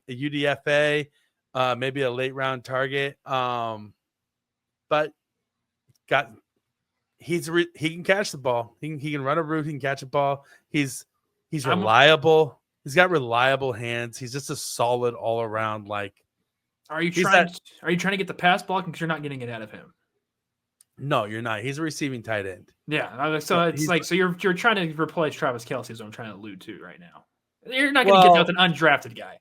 UDFA, maybe a late round target. But he can catch the ball. He can run a route. He can catch a ball. He's reliable. He's got reliable hands. He's just a solid all around. Like, are you trying to get the pass blocking because you're not getting it out of him? No, you're not. He's a receiving tight end. Yeah. So you're trying to replace Travis Kelce is what I'm trying to allude to right now. You're not going to get that with an undrafted guy.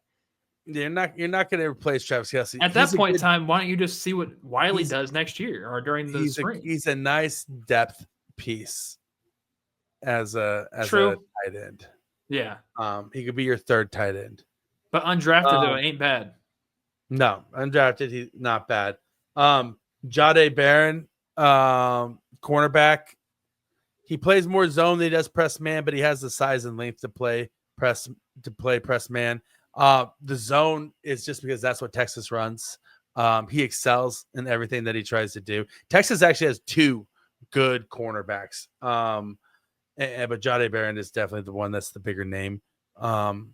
You're not going to replace Travis Kelce. At that point in time, why don't you just see what Wiley does next year or during the spring? He's a nice depth piece as a tight end. Yeah. He could be your third tight end. But undrafted, though, ain't bad. No, undrafted, he's not bad. Jahdae Barron, cornerback. He plays more zone than he does press man, but he has the size and length to play press man. The zone is just because that's what Texas runs. He excels in everything that he tries to do. Texas actually has two good cornerbacks. But Jahdae Barron is definitely the one that's the bigger name of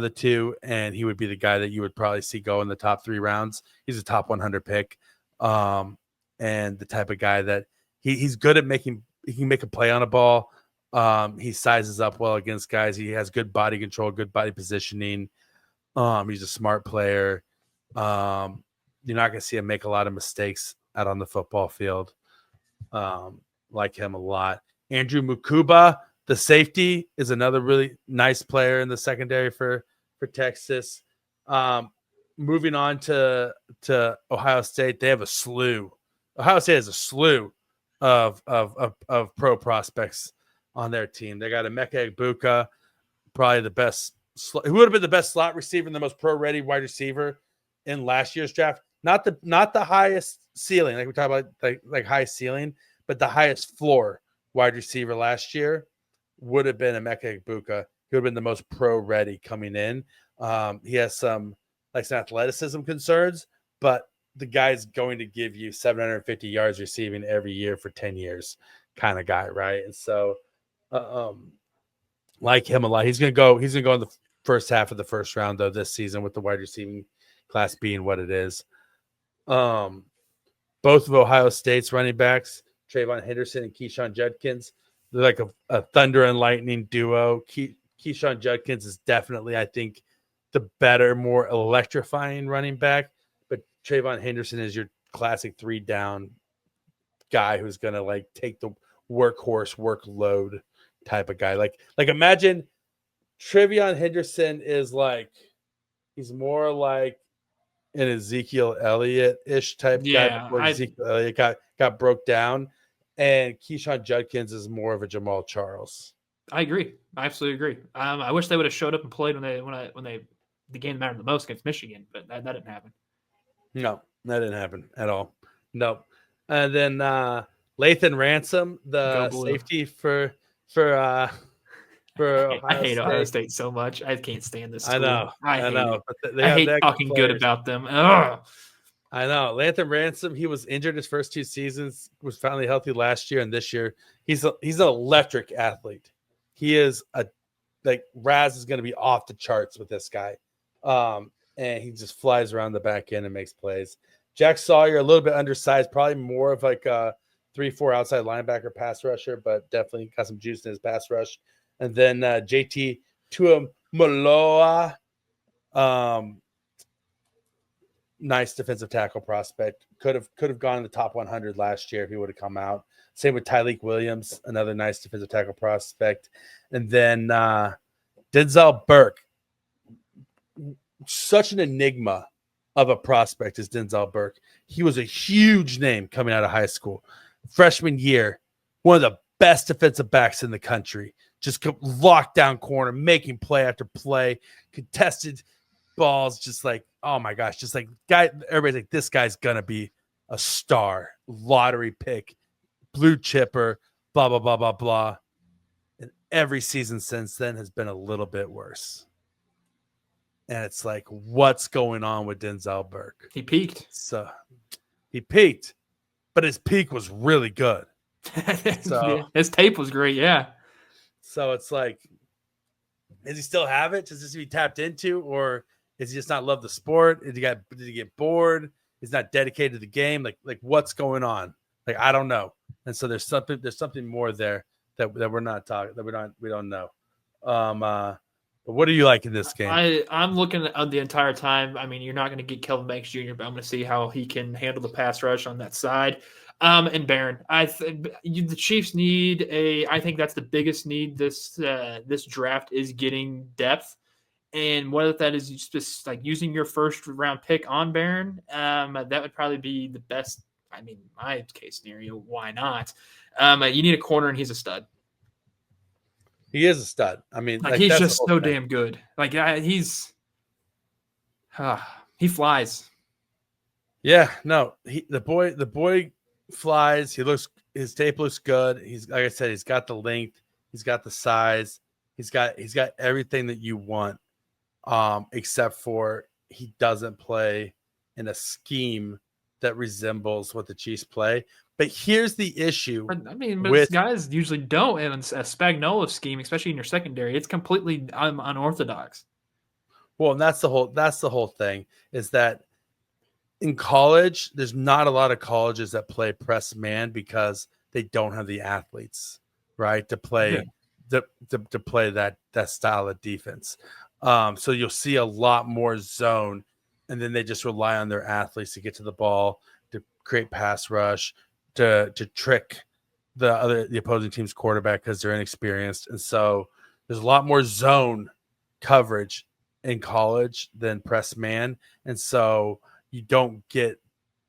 the two, and he would be the guy that you would probably see go in the top 3 rounds. He's a top 100 pick, and the type of guy that he's good at making. He can make a play on a ball. He sizes up well against guys. He has good body control, good body positioning. He's a smart player. You're not going to see him make a lot of mistakes out on the football field. Like him a lot. Andrew Mukuba, The safety is another really nice player in the secondary for Texas. Moving on to Ohio State, they have a slew. Ohio State has a slew of pro prospects on their team. They got Emeka Egbuka, probably the best. Who would have been the best slot receiver and the most pro ready wide receiver in last year's draft? Not the highest ceiling, like we talk about, like high ceiling, but the highest floor wide receiver last year would have been Emeka Egbuka. He would have been the most pro ready coming in. He has some athleticism concerns, but the guy's going to give you 750 yards receiving every year for 10 years kind of guy, right? And so like him a lot. He's gonna go in the first half of the first round though this season, with the wide receiving class being what it is. Both of Ohio State's running backs, Trayvon Henderson and Keyshawn Judkins, they're like a thunder and lightning duo. Keyshawn Judkins is definitely, I think, the better, more electrifying running back, but Trayvon Henderson is your classic 3-down guy who's gonna like take the workhorse workload type of guy. Like imagine Trayvon Henderson is like, he's more like an Ezekiel Elliott-ish type guy before Ezekiel Elliott got broke down, and Keyshawn Judkins is more of a Jamal Charles. I agree. I absolutely agree. I wish they would have showed up and played when the game mattered the most against Michigan, but that didn't happen. No, that didn't happen at all. No. And then Lathan Ransom, the safety for Ohio I hate State. Ohio State so much. I can't stand this school. I know. I hate talking good about them. Ugh. I know. Lathan Ransom, he was injured his first 2 seasons, was finally healthy last year, and this year he's an electric athlete. He is Raz is going to be off the charts with this guy. And he just flies around the back end and makes plays. Jack Sawyer, a little bit undersized, probably more of like a 3-4 outside linebacker pass rusher, but definitely got some juice in his pass rush. And then JT Tuamoloa, nice defensive tackle prospect. Could have gone in the top 100 last year if he would have come out. Same with Tyreek Williams, another nice defensive tackle prospect. And then Denzel Burke, such an enigma of a prospect is Denzel Burke. He was a huge name coming out of high school. Freshman year, one of the best defensive backs in the country. Just lockdown corner, making play after play, contested balls, just like, oh my gosh, just like everybody's like, this guy's gonna be a star, lottery pick, blue chipper, blah, blah, blah, blah, blah. And every season since then has been a little bit worse. And it's like, what's going on with Denzel Burke? He peaked. So he peaked, but his peak was really good. So his tape was great, yeah. So it's like, does he still have it? Does this be tapped into, or is he just not love the sport? Did he get bored? He's not dedicated to the game. Like what's going on? Like, I don't know. And so there's something more there that we're not talking, that we don't know. But what do you like in this game? I'm looking at the entire time. I mean, you're not going to get Kelvin Banks Jr., but I'm going to see how he can handle the pass rush on that side. And Barron, the Chiefs need I think that's the biggest need this draft is getting depth. And whether that is just like using your first round pick on Barron, that would probably be the best. I mean, my case scenario, why not? You need a corner, and he's a stud. He is a stud. I mean, like he's just so damn good. Like he flies. Yeah, no, the boy flies. His tape looks good. He's, like I said, he's got the length, he's got the size, he's got everything that you want. Except for he doesn't play in a scheme that resembles what the Chiefs play. But here's the issue. I mean, but guys usually don't in a Spagnuolo scheme, especially in your secondary. It's completely unorthodox. Well, and that's the whole thing, is that in college, there's not a lot of colleges that play press man because they don't have the athletes, right, to play to play that style of defense. So you'll see a lot more zone, and then they just rely on their athletes to get to the ball, to create pass rush, to trick the opposing team's quarterback because they're inexperienced, and so there's a lot more zone coverage in college than press man, and so you don't get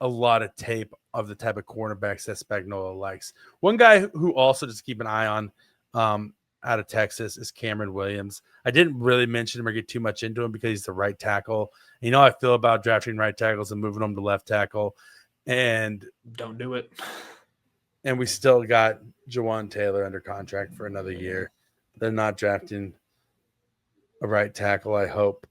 a lot of tape of the type of cornerbacks that Spagnuolo likes. One guy who also just keep an eye on out of Texas is Cameron Williams. I didn't really mention him or get too much into him because he's the right tackle. And you know how I feel about drafting right tackles and moving them to left tackle, and don't do it. And we still got Jawan Taylor under contract for another year. They're not drafting a right tackle, I hope.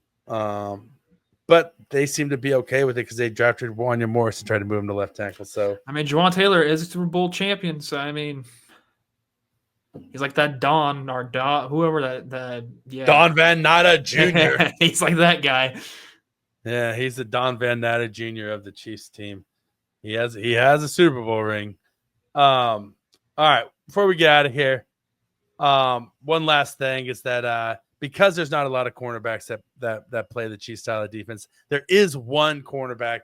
But they seem to be okay with it because they drafted Wanya Morris and tried to move him to left tackle. So I mean, Jawan Taylor is a Super Bowl champion, so I mean, he's like that Don or Don, whoever Don Van Natta Jr. He's like that guy. Yeah, he's the Don Van Natta Jr. of the Chiefs team. He has a Super Bowl ring. All right, before we get out of here, one last thing is that because there's not a lot of cornerbacks that play the Chiefs style of defense, there is one cornerback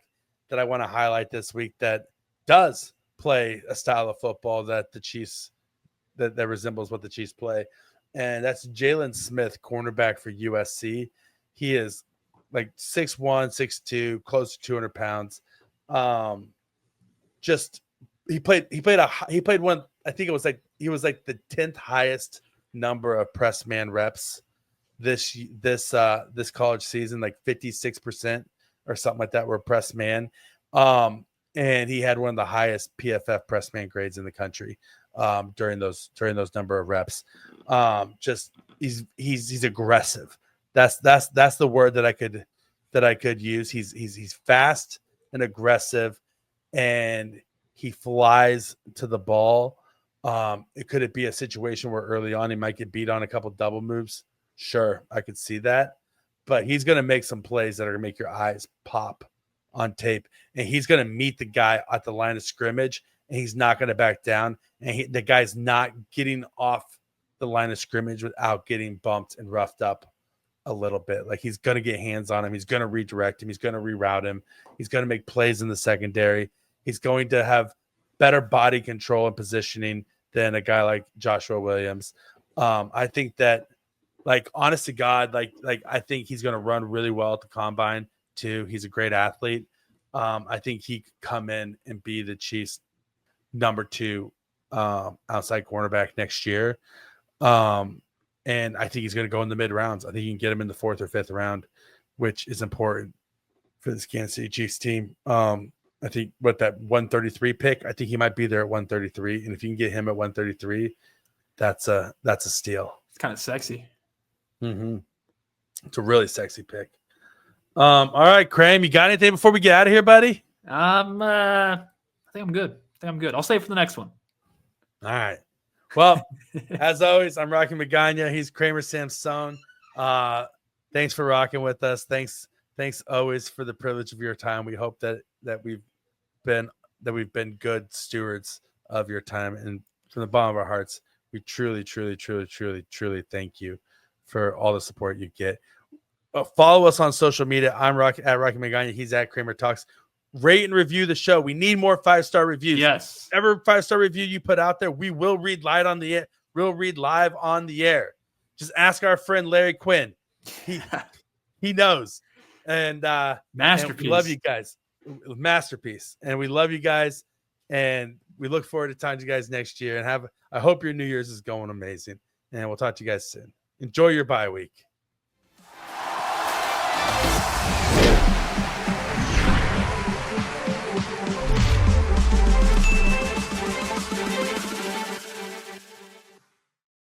that I want to highlight this week that does play a style of football that the Chiefs that resembles what the Chiefs play, and that's Jalen Smith, cornerback for USC. He is like 6'1", 6'2", close to 200 pounds. He played one. I think he was like the 10th highest number of press man reps this college season, like 56% or something like that were press man. And he had one of the highest PFF press man grades in the country during those number of reps. He's aggressive. That's the word that I could use. He's fast and aggressive, and he flies to the ball. Could it be a situation where early on he might get beat on a couple double moves? Sure, I could see that. But he's going to make some plays that are going to make your eyes pop on tape. And he's going to meet the guy at the line of scrimmage, and he's not going to back down. And the guy's not getting off the line of scrimmage without getting bumped and roughed up a little bit. Like, he's going to get hands on him. He's going to redirect him. He's going to reroute him. He's going to make plays in the secondary. He's going to have better body control and positioning than a guy like Joshua Williams. I think that, like, honest to God, like I think he's going to run really well at the combine too. He's a great athlete. I think he could come in and be the Chiefs' number 2 outside cornerback next year. And I think he's going to go in the mid rounds. I think you can get him in the 4th or 5th round, which is important for this Kansas City Chiefs team. I think with that 133 pick, I think he might be there at 133. And if you can get him at 133, that's a steal. It's kind of sexy. Mm-hmm. It's a really sexy pick. All right, Krame, you got anything before we get out of here, buddy? I think I'm good. I'll save for the next one. All right. Well, as always, I'm Rocky Magaña. He's Kramer Sansone. Thanks for rocking with us. Thanks always for the privilege of your time. We hope that we've been good stewards of your time, and from the bottom of our hearts, we truly thank you for all the support you get. Follow us on social media. I'm at Rocky Magaña. He's at Kramer Talks. Rate and review the show. We need more 5-star reviews. Yes. Every 5-star review you put out there, we will read live on the air. We'll read live on the air. Just ask our friend Larry Quinn. He knows. And masterpiece. And we love you guys. Masterpiece. And we love you guys. And we look forward to talking to you guys next year. And I hope your New Year's is going amazing. And we'll talk to you guys soon. Enjoy your bye week.